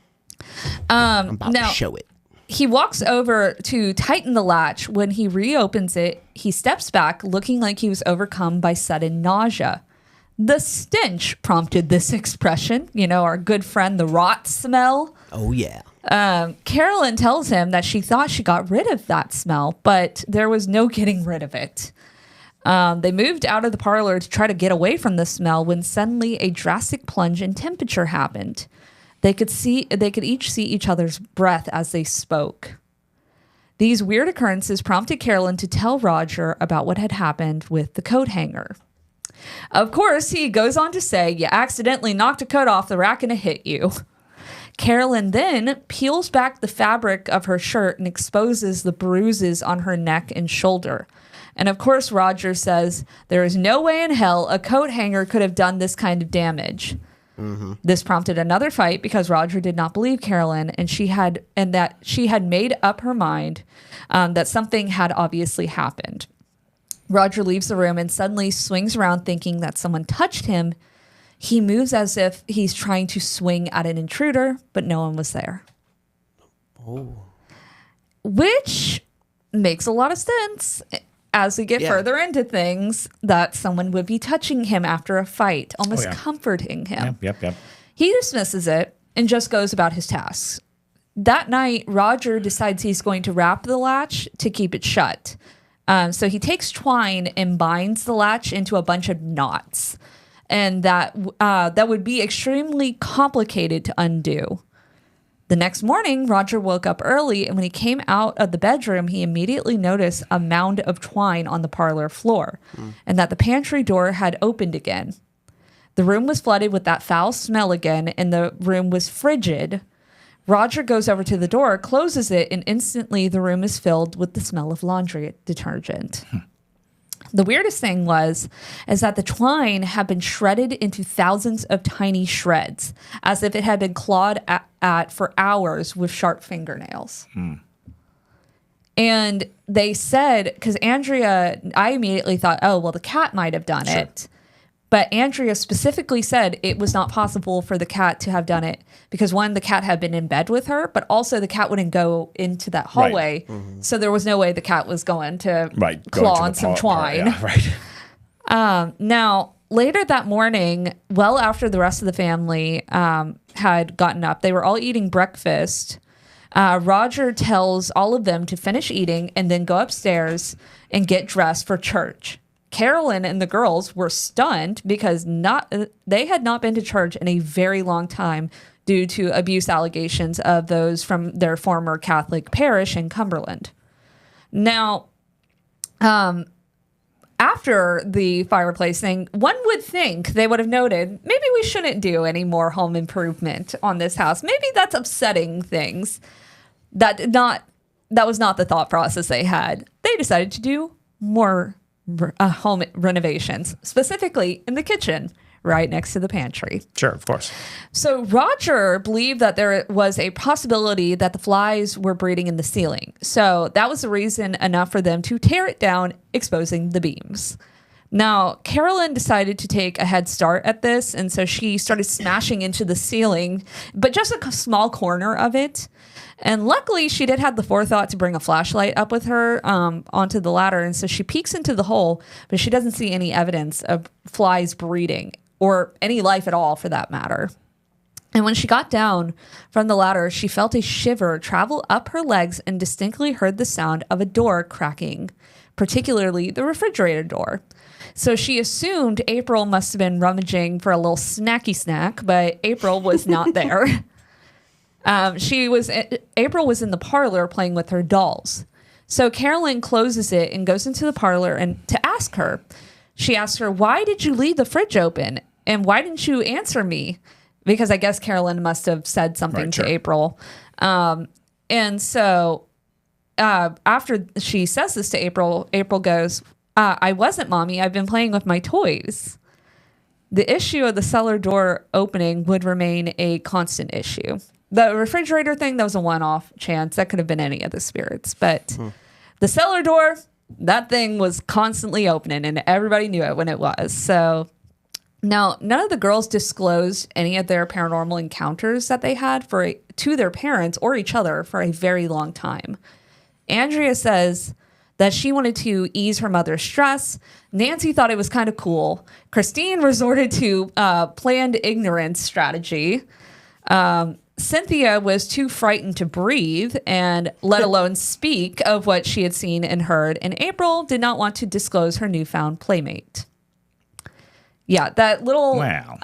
I'm about to show it. He walks over to tighten the latch. When he reopens it, he steps back, looking like he was overcome by sudden nausea. The stench prompted this expression. You know, our good friend, the rot smell. Oh, yeah. Carolyn tells him that she thought she got rid of that smell, but there was no getting rid of it. They moved out of the parlor to try to get away from the smell when suddenly a drastic plunge in temperature happened. They could each see each other's breath as they spoke. These weird occurrences prompted Carolyn to tell Roger about what had happened with the coat hanger. Of course, he goes on to say, you accidentally knocked a coat off the rack and it hit you. Carolyn then peels back the fabric of her shirt and exposes the bruises on her neck and shoulder. And of course, Roger says, there is no way in hell a coat hanger could have done this kind of damage. Mm-hmm. This prompted another fight because Roger did not believe Carolyn, and that she had made up her mind that something had obviously happened. Roger leaves the room and suddenly swings around thinking that someone touched him. He moves as if he's trying to swing at an intruder, but no one was there. Oh. Which makes a lot of sense as we get further into things, that someone would be touching him after a fight, almost comforting him. Yep. He dismisses it and just goes about his tasks. That night, Roger decides he's going to wrap the latch to keep it shut. So he takes twine and binds the latch into a bunch of knots. And that would be extremely complicated to undo. The next morning, Roger woke up early, and when he came out of the bedroom, he immediately noticed a mound of twine on the parlor floor, and that the pantry door had opened again. The room was flooded with that foul smell again, and the room was frigid. Roger goes over to the door, closes it, and instantly the room is filled with the smell of laundry detergent. The weirdest thing is that the twine had been shredded into thousands of tiny shreds, as if it had been clawed at for hours with sharp fingernails. And they said, because I immediately thought, oh, well, the cat might have done it. But Andrea specifically said it was not possible for the cat to have done it because, one, the cat had been in bed with her, but also the cat wouldn't go into that hallway. Right. Mm-hmm. So there was no way the cat was going to claw on some twine. Now, later that morning, well after the rest of the family had gotten up, they were all eating breakfast. Roger tells all of them to finish eating and then go upstairs and get dressed for church. Carolyn and the girls were stunned because they had not been to church in a very long time due to abuse allegations of those from their former Catholic parish in Cumberland. Now, after the fireplace thing, one would think they would have noted maybe we shouldn't do any more home improvement on this house. Maybe that's upsetting things. That was not the thought process they had. They decided to do more home renovations, specifically in the kitchen, right next to the pantry. Sure, of course. So Roger believed that there was a possibility that the flies were breeding in the ceiling. So that was the reason enough for them to tear it down, exposing the beams. Now, Carolyn decided to take a head start at this, and so she started smashing into the ceiling, but just a small corner of it. And luckily, she did have the forethought to bring a flashlight up with her onto the ladder, and so she peeks into the hole, but she doesn't see any evidence of flies breeding, or any life at all for that matter. And when she got down from the ladder, she felt a shiver travel up her legs and distinctly heard the sound of a door cracking, particularly the refrigerator door. So she assumed April must have been rummaging for a little snacky snack, but April was not there. April was in the parlor playing with her dolls. So Carolyn closes it and goes into the parlor and to ask her. She asked her, "Why did you leave the fridge open? And why didn't you answer me?" Because I guess Carolyn must have said something to April. And so after she says this to April, April goes, "I wasn't, Mommy. I've been playing with my toys." The issue of the cellar door opening would remain a constant issue. The refrigerator thing, that was a one-off chance. That could have been any of the spirits. But the cellar door, that thing was constantly opening, and everybody knew it when it was. So now, none of the girls disclosed any of their paranormal encounters that they had to their parents or each other for a very long time. Andrea says that she wanted to ease her mother's stress. Nancy thought it was kind of cool. Christine resorted to planned ignorance strategy. Cynthia was too frightened to breathe and let alone speak of what she had seen and heard. And April did not want to disclose her newfound playmate. Yeah, that little... Wow.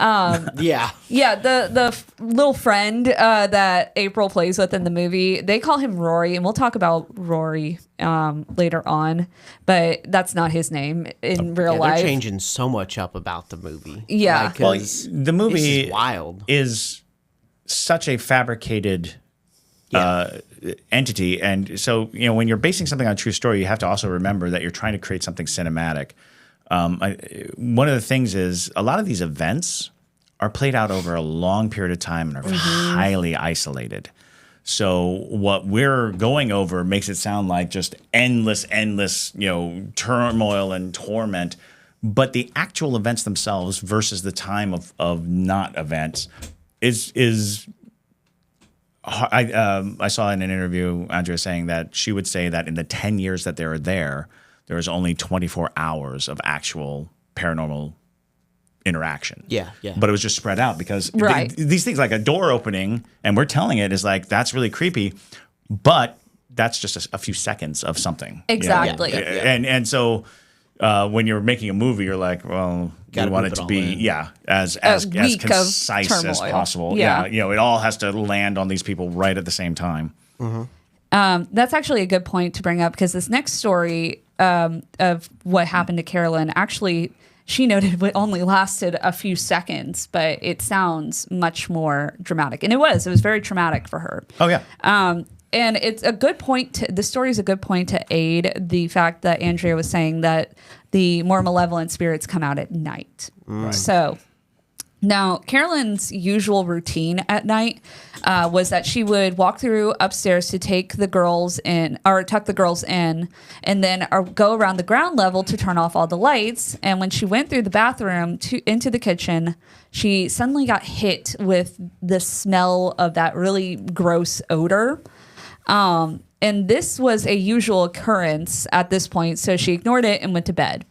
Yeah. Yeah, the little friend that April plays with in the movie, they call him Rory, and we'll talk about Rory later on, but that's not his name in real life. They're changing so much up about the movie. Yeah. Like, Well, 'cause the movie is wild. is such a fabricated entity. And so, when you're basing something on a true story, you have to also remember that you're trying to create something cinematic. One of the things is a lot of these events are played out over a long period of time and are highly isolated. So what we're going over makes it sound like just endless, turmoil and torment. But the actual events themselves versus the time of not events is I saw in an interview Andrea saying that she would say that in the 10 years that they were there was only 24 hours of actual paranormal interaction. Yeah. But it was just spread out because Right. these things like a door opening and we're telling it is like, that's really creepy, but that's just a few seconds of something. Exactly. Yeah. And so when you're making a movie, you're like, well, Gotta we want move it to it all be, in. as week of concise as turmoil. possible. Yeah. It all has to land on these people right at the same time. That's actually a good point to bring up because this next story of what happened to Carolyn, actually, she noted it only lasted a few seconds, but it sounds much more dramatic. And it was very traumatic for her. Oh, yeah. And it's a good point. The story is a good point to aid the fact that Andrea was saying that the more malevolent spirits come out at night. Right. So now Carolyn's usual routine at night was that she would walk through upstairs to take the girls in or tuck the girls in and then go around the ground level to turn off all the lights. And when she went through the bathroom into the kitchen, she suddenly got hit with the smell of that really gross odor. And this was a usual occurrence at this point, so she ignored it and went to bed.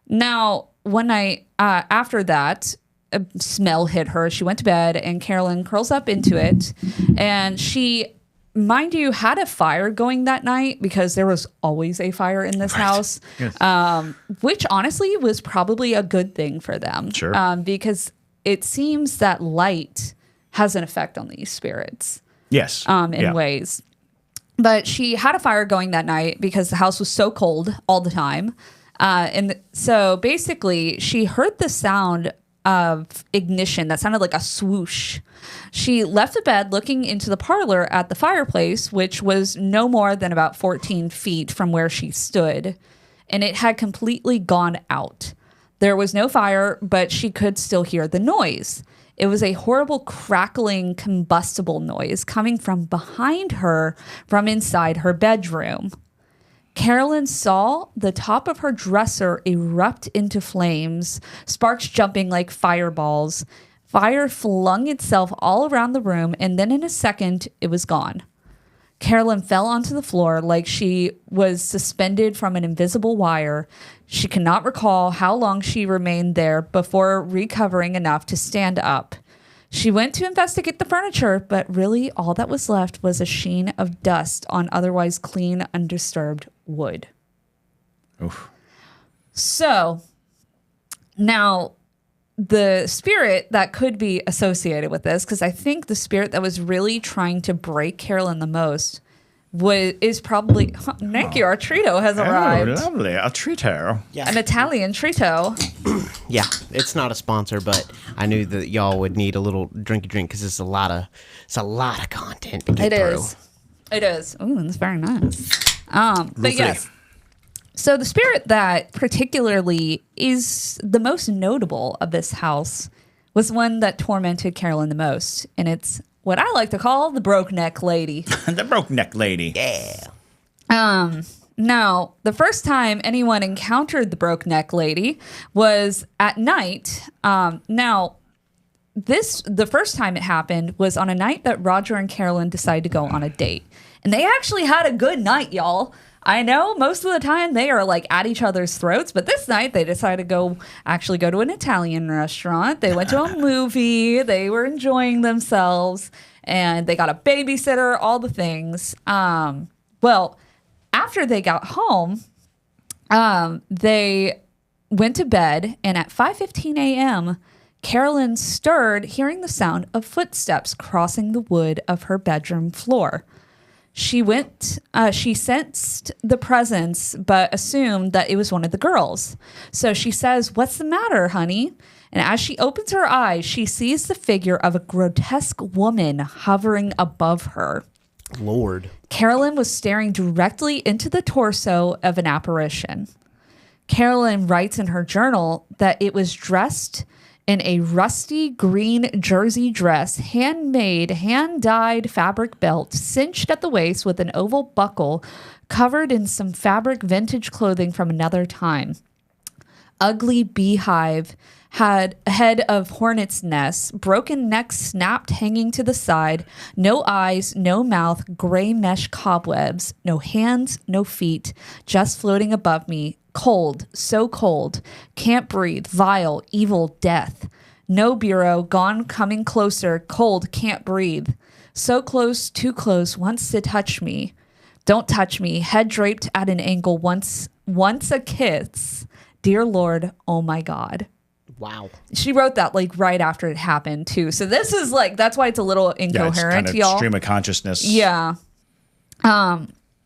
Now, one night after that, a smell hit her. She went to bed, and Carolyn curls up into it. And she, mind you, had a fire going that night because there was always a fire in this house, Yes. which honestly was probably a good thing for them. Sure. Because it seems that light has an effect on these spirits. Yes. In ways. But she had a fire going that night because the house was so cold all the time. And so basically, she heard the sound of ignition that sounded like a swoosh. She left the bed looking into the parlor at the fireplace, which was no more than about 14 feet from where she stood, and it had completely gone out. There was no fire, but she could still hear the noise. It was a horrible crackling, combustible noise coming from behind her from inside her bedroom. Carolyn saw the top of her dresser erupt into flames, sparks jumping like fireballs. Fire flung itself all around the room, and then in a second, it was gone. Carolyn fell onto the floor like she was suspended from an invisible wire. She cannot recall how long she remained there before recovering enough to stand up. She went to investigate the furniture, but really all that was left was a sheen of dust on otherwise clean, undisturbed wood. Oof. So now the spirit that could be associated with this, because I think the spirit that was really trying to break Carolyn the most is probably Nicky. Our Trito has arrived. Oh, lovely. A Trito. Yeah. An Italian Trito. Yeah, it's not a sponsor, but I knew that y'all would need a little drinky drink because it's a lot of content to get through. It is. Ooh, that's very nice. But Lovely. yes. So the spirit that particularly is the most notable of this house was one that tormented Carolyn the most, and it's what I like to call the broke neck lady. The broke neck lady. Yeah. Now, the first time anyone encountered the broke neck lady was at night. The first time it happened was on a night that Roger and Carolyn decided to go on a date. And they actually had a good night, y'all. I know most of the time they are like at each other's throats, but this night they decided to go to an Italian restaurant. They went to a movie. They were enjoying themselves, and they got a babysitter, all the things. Well, after they got home, they went to bed, and at 5:15 a.m., Carolyn stirred, hearing the sound of footsteps crossing the wood of her bedroom floor. She sensed the presence, but assumed that it was one of the girls. So she says, "What's the matter, honey?" And as she opens her eyes, she sees the figure of a grotesque woman hovering above her. Lord. Carolyn was staring directly into the torso of an apparition. Carolyn writes in her journal that it was dressed in a rusty green jersey dress, handmade, hand-dyed fabric belt, cinched at the waist with an oval buckle, covered in some fabric vintage clothing from another time. Ugly beehive had a head of hornet's nest, broken neck snapped hanging to the side, no eyes, no mouth, gray mesh cobwebs, no hands, no feet, just floating above me. Cold, so cold, can't breathe, vile, evil, death. No bureau, gone, coming closer, cold, can't breathe. So close, too close, wants to touch me. Don't touch me, head draped at an angle, once a kiss. Dear Lord, oh my God. Wow. She wrote that like right after it happened too. So this is like, that's why it's a little incoherent, yeah, it's kind of y'all. stream of consciousness. Yeah.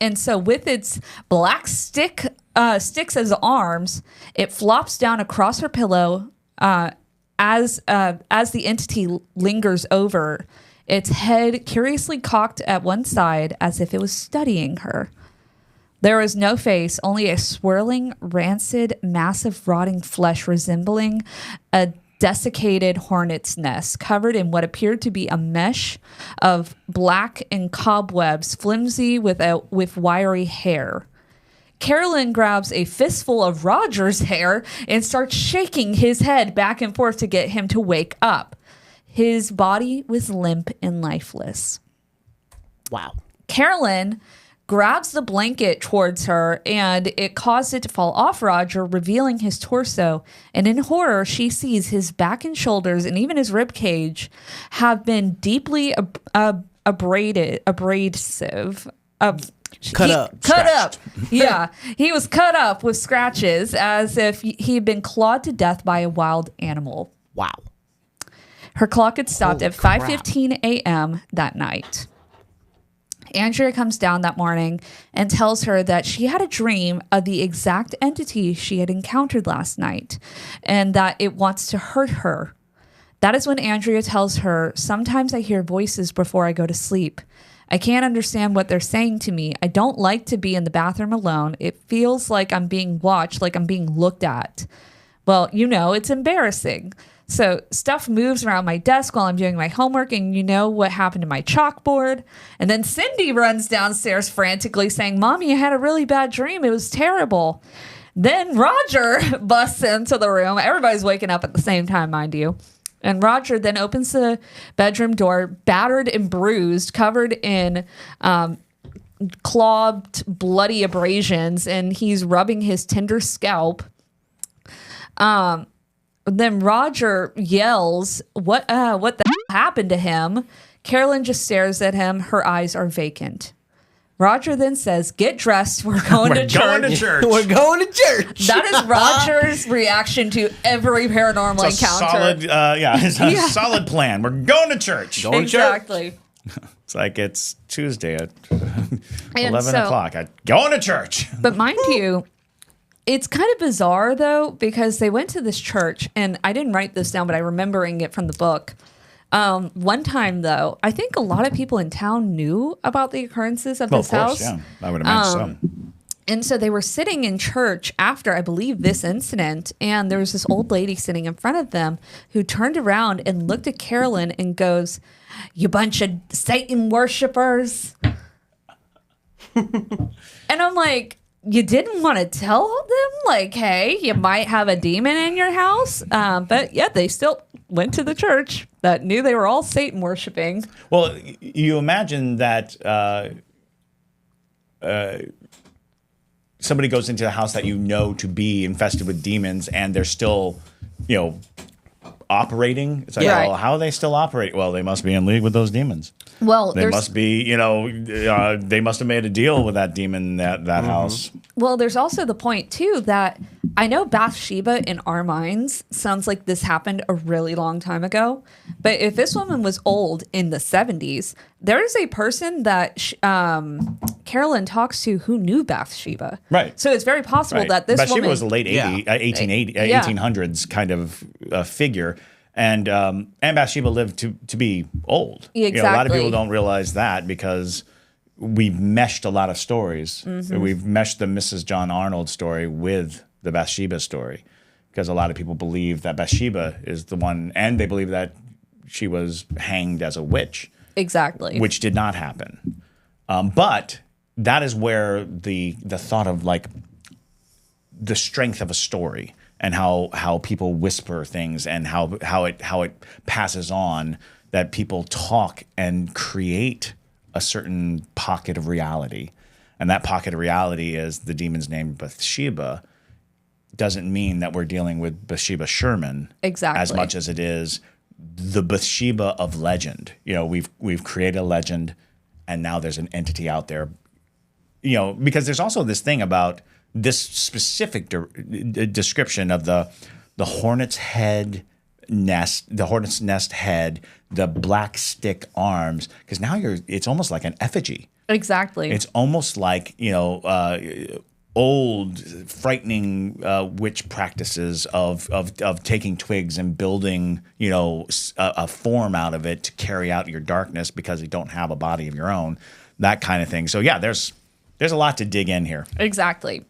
And so with its black sticks as arms, it flops down across her pillow as the entity lingers over, its head curiously cocked at one side as if it was studying her. There was no face, only a swirling, rancid mass of rotting flesh resembling a desiccated hornet's nest covered in what appeared to be a mesh of black and cobwebs, flimsy with wiry hair. Carolyn grabs a fistful of Roger's hair and starts shaking his head back and forth to get him to wake up. His body was limp and lifeless. Wow. Carolyn grabs the blanket towards her, and it caused it to fall off Roger, revealing his torso. And in horror, she sees his back and shoulders and even his rib cage have been deeply abrasive. Cut up. Yeah. He was cut up with scratches as if he had been clawed to death by a wild animal. Wow. Her clock had stopped Holy at 5:15 a.m. that night. Andrea comes down that morning and tells her that she had a dream of the exact entity she had encountered last night and that it wants to hurt her. That is when Andrea tells her, sometimes I hear voices before I go to sleep. I can't understand what they're saying to me. I don't like to be in the bathroom alone. It feels like I'm being watched, like I'm being looked at. Well, it's embarrassing. So stuff moves around my desk while I'm doing my homework, and you know what happened to my chalkboard. And then Cindy runs downstairs frantically saying, Mommy, I had a really bad dream. It was terrible. Then Roger busts into the room. Everybody's waking up at the same time, mind you. And Roger then opens the bedroom door, battered and bruised, covered in clawed, bloody abrasions, and he's rubbing his tender scalp. Then Roger yells, what the happened to him? Carolyn just stares at him. Her eyes are vacant. Roger then says, get dressed. We're going to church. We're going to church. That is Roger's reaction to every paranormal encounter. It's a solid plan. We're going to church. Exactly. It's like it's Tuesday at 11 o'clock. Going to church. But mind you, it's kind of bizarre, though, because they went to this church, and I didn't write this down, but I'm remembering it from the book. One time, though, I think a lot of people in town knew about the occurrences of this house. Yeah, I would imagine so. And so they were sitting in church after, I believe, this incident, and there was this old lady sitting in front of them who turned around and looked at Carolyn and goes, you bunch of Satan worshipers. And I'm like, you didn't want to tell them, like, hey, you might have a demon in your house? But yeah, they still went to the church that knew they were all Satan worshiping. Well, you imagine that somebody goes into the house that you know to be infested with demons, and they're still, operating. It's like, well, how are they still operating? Well, they must be in league with those demons. Well, they must be, they must have made a deal with that demon, that house. Well, there's also the point, too, that I know Bathsheba in our minds sounds like this happened a really long time ago. But if this woman was old in the 70s, there is a person that Carolyn talks to who knew Bathsheba. Right. So it's very possible that this Bathsheba woman was a late 1800s kind of figure. And Bathsheba lived to be old. Exactly. A lot of people don't realize that because we've meshed a lot of stories. Mm-hmm. We've meshed the Mrs. John Arnold story with the Bathsheba story because a lot of people believe that Bathsheba is the one, and they believe that she was hanged as a witch. Exactly. Which did not happen. But that is where the thought of like the strength of a story and how people whisper things and how it passes on, that people talk and create a certain pocket of reality. And that pocket of reality is the demon's name Bathsheba. Doesn't mean that we're dealing with Bathsheba Sherman as much as it is the Bathsheba of legend. We've created a legend, and now there's an entity out there. Because there's also this thing about this specific description of the hornet's head nest, the hornet's nest head, the black stick arms, because now it's almost like an effigy. Exactly. It's almost like, old, frightening witch practices of taking twigs and building, a form out of it to carry out your darkness because you don't have a body of your own, that kind of thing. So yeah, there's a lot to dig in here. Exactly.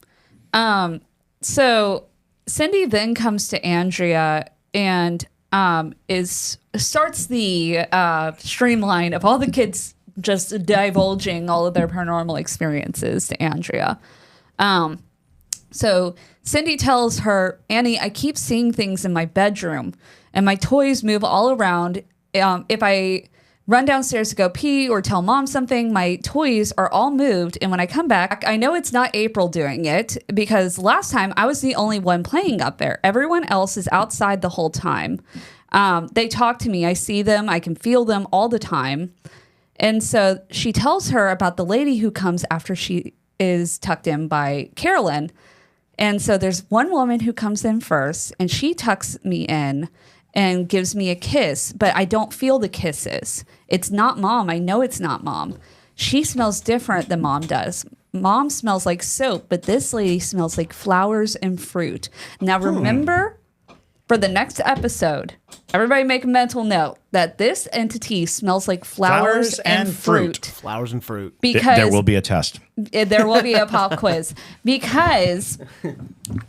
So Cindy then comes to Andrea and starts the streamline of all the kids just divulging all of their paranormal experiences to Andrea. So Cindy tells her, Annie, I keep seeing things in my bedroom and my toys move all around. If I run downstairs to go pee or tell mom something, my toys are all moved. And when I come back, I know it's not April doing it because last time I was the only one playing up there. Everyone else is outside the whole time. They talk to me. I see them. I can feel them all the time. And so she tells her about the lady who comes after she is tucked in by Carolyn. And so there's one woman who comes in first and she tucks me in and gives me a kiss, but I don't feel the kisses. It's not mom. I know it's not mom. she smells different than Mom does. Mom smells like soap, but this lady smells like flowers and fruit. Now remember, for the next episode, everybody make a mental note that this entity smells like flowers and fruit. Flowers and fruit. Because there will be a test. there will be a pop quiz. Because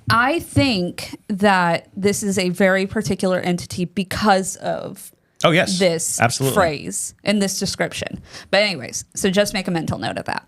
I think that this is a very particular entity because of this phrase and this description. But anyways, so just make a mental note of that.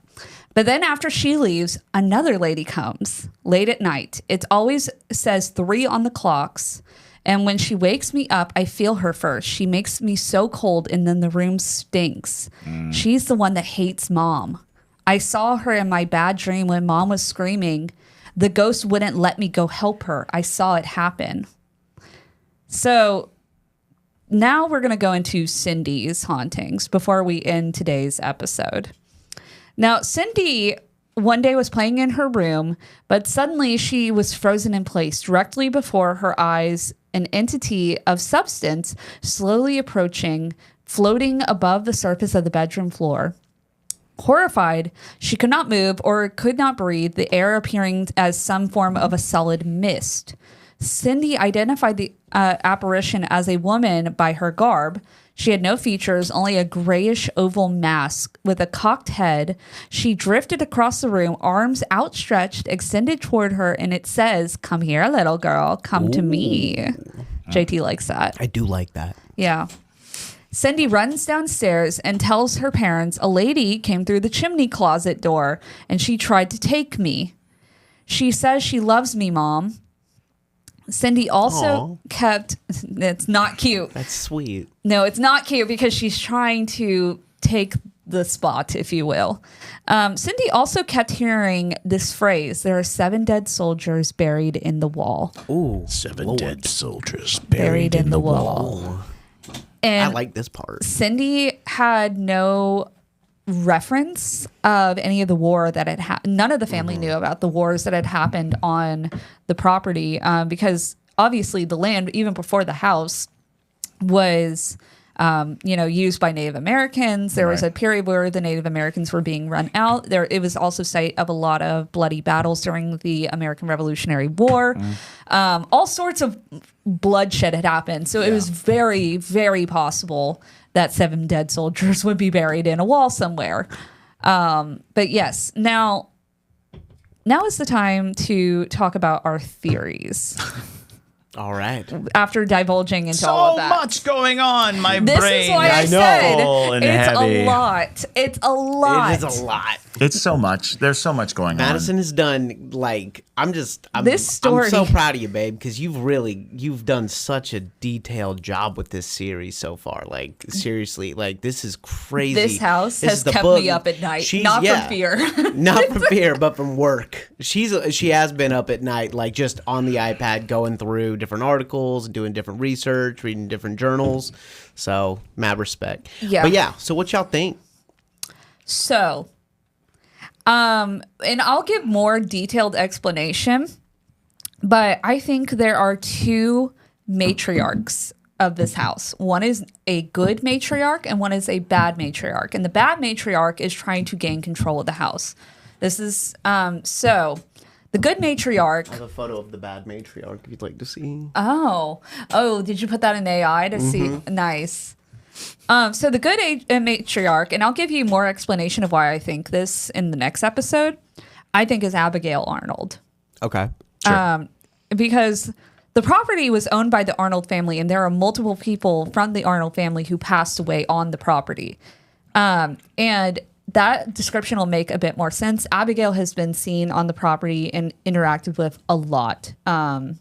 But then after she leaves, another lady comes late at night. It always says 3 on the clocks. And when she wakes me up, I feel her first. She makes me so cold, and then the room stinks. She's the one that hates Mom. I saw her in my bad dream when Mom was screaming. The ghost wouldn't let me go help her. I saw it happen. So now we're going to go into Cindy's hauntings before we end today's episode. Now, Cindy one day was playing in her room, but suddenly she was frozen in place. Directly before her eyes, an entity of substance slowly approaching, floating above the surface of the bedroom floor. Horrified, she could not move or could not breathe, the air appearing as some form of a solid mist. Cindy identified the apparition as a woman by her garb. She had no features, only a grayish oval mask with a cocked head. She drifted across the room, arms outstretched, extended toward her, and it says, "Come here, little girl, come to me." JT likes that. I do like that. Yeah. Cindy runs downstairs and tells her parents a lady came through the chimney closet door and she tried to take me. She says she loves me, Mom. Cindy also kept... It's not cute. That's sweet. No, it's not cute because she's trying to take the spot, if you will. Cindy also kept hearing this phrase, there are 7 dead soldiers buried in the wall. Ooh. 7 dead soldiers Buried in the wall. And I like this part. Cindy had no reference of any of the war that had happened. None of the family knew about the wars that had happened on the property because obviously the land, even before the house, was used by Native Americans. There was a period where the Native Americans were being run out. It was also site of a lot of bloody battles during the American Revolutionary War. All sorts of bloodshed had happened. So it was very, very possible that 7 dead soldiers would be buried in a wall somewhere. But yes, now is the time to talk about our theories. All right. After divulging into all of that. So much going on, my This brain. is why I said it's heavy. a lot. It's a lot. It is a lot. It's so much. There's so much going Madison on. has done This story. I'm so proud of you, babe, because you've done such a detailed job with this series so far. Like seriously, like this is crazy. This house has kept me up at night, not from fear. Not from fear, but from work. She has been up at night, like just on the iPad, going through different articles, doing different research, reading different journals. So mad respect. Yeah. But yeah, so what y'all think? So, and I'll give more detailed explanation, but I think there are 2 matriarchs of this house. One is a good matriarch and one is a bad matriarch. And the bad matriarch is trying to gain control of the house. This is, so the good matriarch. I have a photo of the bad matriarch if you'd like to see. Oh, did you put that in AI to see? Nice. So the good matriarch, and I'll give you more explanation of why I think this in the next episode, I think is Abigail Arnold. Okay. Sure. Because the property was owned by the Arnold family, and there are multiple people from the Arnold family who passed away on the property. And that description will make a bit more sense. Abigail has been seen on the property and interacted with a lot. And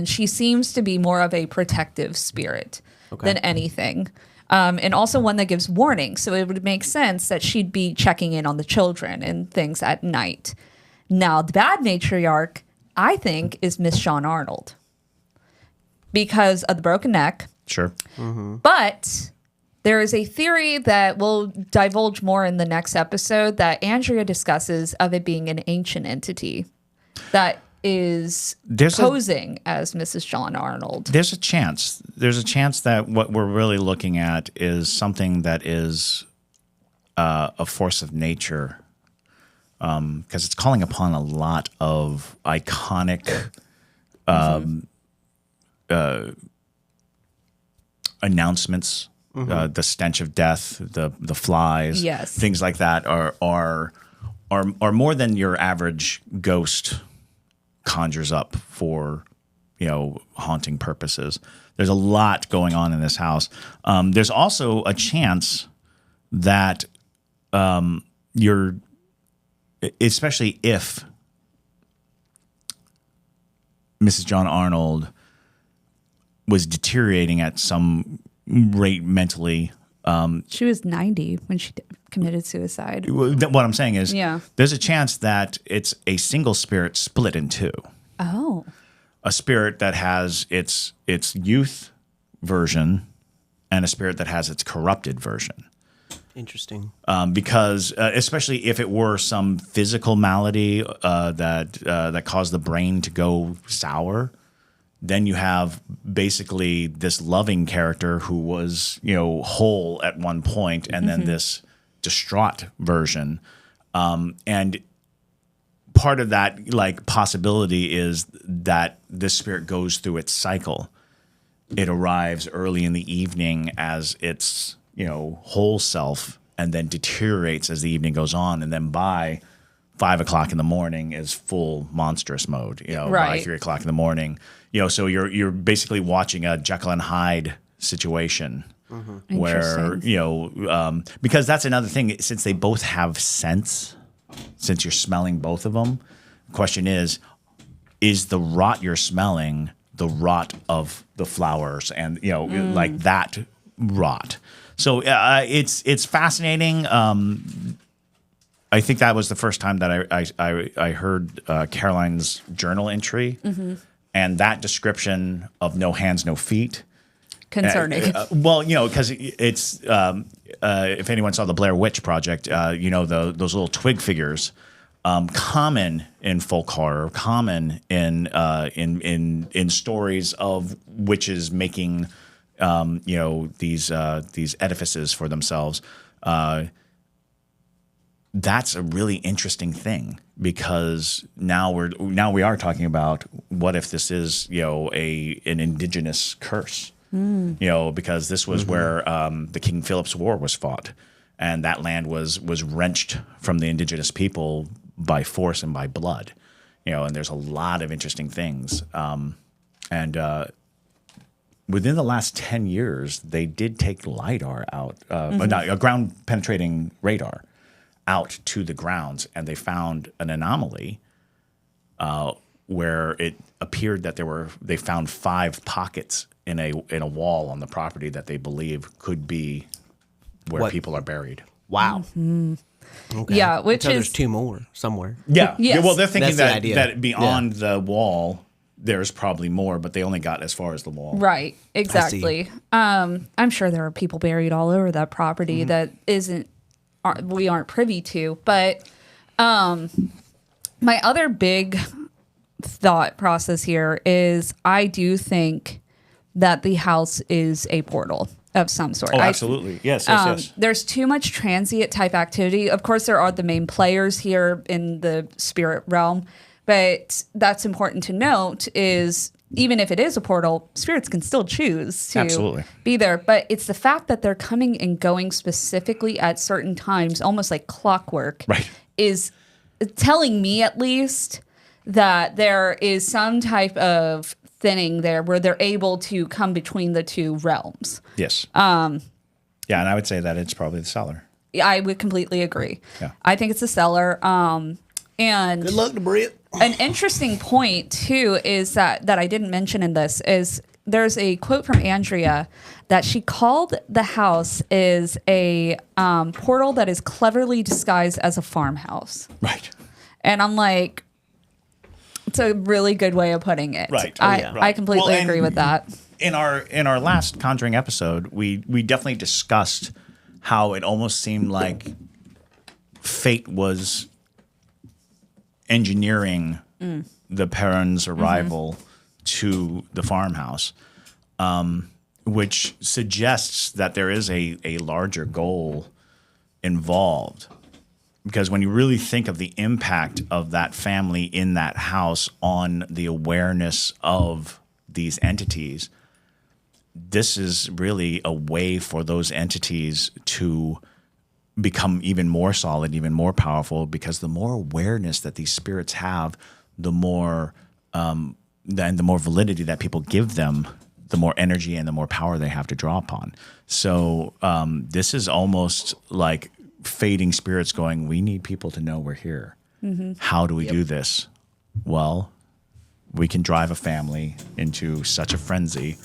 she seems to be more of a protective spirit than anything. And also one that gives warning. So it would make sense that she'd be checking in on the children and things at night. Now, the bad matriarch, I think, is Miss Shawn Arnold because of the broken neck. Sure. But there is a theory that we'll divulge more in the next episode that Andrea discusses of it being an ancient entity that is posing as Mrs. Shawn Arnold. There's a chance. There's a chance that what we're really looking at is something that is a force of nature, because it's calling upon a lot of iconic announcements. The stench of death, the flies, Yes. things like that are more than your average ghost conjures up for, haunting purposes. There's a lot going on in this house. There's also a chance that you're, especially if Mrs. John Arnold was deteriorating at some rate mentally. She was 90 when she committed suicide. What I'm saying is, Yeah. there's a chance that it's a single spirit split in two. Oh. A spirit that has its youth version and a spirit that has its corrupted version. Interesting. Because especially if it were some physical malady that caused the brain to go sour, then you have basically this loving character who was, whole at one point, and then this distraught version. And part of that, possibility is that this spirit goes through its cycle. It arrives early in the evening as its, whole self, and then deteriorates as the evening goes on, and then by 5 o'clock in the morning is full monstrous mode. By Right. 3 o'clock in the morning. So you're basically watching a Jekyll and Hyde situation where, because that's another thing, since they both have scents, since you're smelling both of them, the question is the rot you're smelling the rot of the flowers and, like that rot. So it's fascinating. I think that was the first time that I heard Caroline's journal entry. And that description of no hands, no feet. Concerning. Because it's if anyone saw the Blair Witch Project, those little twig figures, common in folk horror, common in stories of witches making, these edifices for themselves. That's a really interesting thing, because now we are talking about what if this is an indigenous curse, because this was where the King Philip's War was fought, and that land was wrenched from the indigenous people by force and by blood, and there's a lot of interesting things, and within the last 10 years they did take LiDAR out, not a ground penetrating radar out to the grounds, and they found an anomaly where it appeared that they found 5 pockets in a wall on the property that they believe could be where people are buried. Wow. Okay. Yeah, which so is there's 2 more somewhere. Yeah. Yes. Well, they're thinking That's the idea. that beyond the wall there's probably more, but they only got as far as the wall. right. Exactly. I'm sure there are people buried all over that property that we aren't privy to. But my other big thought process here is I do think that the house is a portal of some sort. Oh, absolutely. Yes. There's too much transient type activity. Of course, there are the main players here in the spirit realm, but that's important to note is even if it is a portal, spirits can still choose to Absolutely. be there. But it's the fact that they're coming and going specifically at certain times, almost like clockwork, Right. is telling me at least that there is some type of thinning there where they're able to come between the two realms. Yes. Yeah, and I would say that it's probably the cellar. I would completely agree. Yeah. I think it's a cellar. And Good luck to Brit. an interesting point too is that I didn't mention in this is there's a quote from Andrea that she called the house is a portal that is cleverly disguised as a farmhouse. Right. And I'm like, it's a really good way of putting it. Right. I completely agree with that. In our last Conjuring episode, we definitely discussed how it almost seemed like fate was engineering the Perron's arrival to the farmhouse, which suggests that there is a larger goal involved. Because when you really think of the impact of that family in that house on the awareness of these entities, this is really a way for those entities to become even more solid, even more powerful, because the more awareness that these spirits have, the more the more validity that people give them, the more energy and the more power they have to draw upon. So this is almost like fading spirits going, we need people to know we're here. How do we do this? Well, we can drive a family into such a frenzy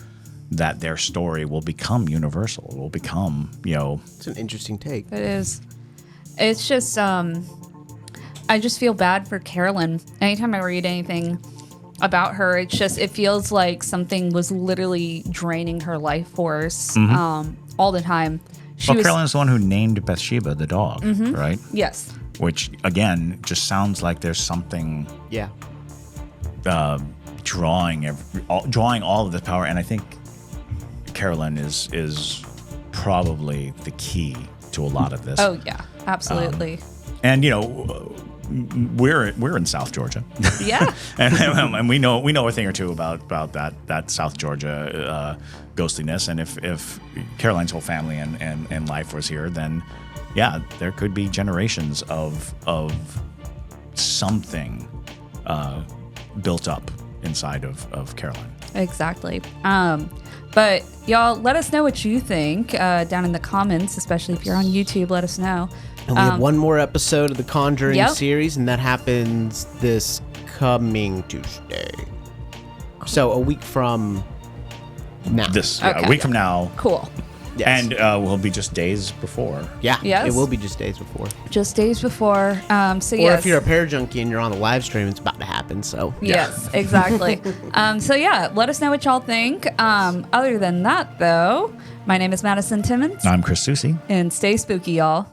that their story will become universal. It will become, It's an interesting take. It is. It's just, I just feel bad for Carolyn. Anytime I read anything about her, it feels like something was literally draining her life force all the time. Carolyn's the one who named Bathsheba the dog, right? Yes. Which, again, just sounds like there's something Yeah. drawing all of this power. And I think Carolyn is probably the key to a lot of this. Oh, yeah. Absolutely. And, we're in South Georgia. Yeah. and we know a thing or two about that South Georgia ghostliness. And if Caroline's whole family and life was here, then yeah, there could be generations of something built up inside of Caroline. Exactly. But y'all, let us know what you think down in the comments, especially if you're on YouTube. Let us know. And we have one more episode of the Conjuring Yep. series, and that happens this coming Tuesday. So a week from now. A week from now. Cool. Yes. And we'll be just days before. Yeah, Yes. it will be just days before. Just days before. So Or yes. if you're a parajunkie and you're on the live stream, it's about to happen. So Yes, exactly. So yeah, let us know what y'all think. Other than that, though, my name is Madison Timmons, I'm Chris Susi. and stay spooky, y'all.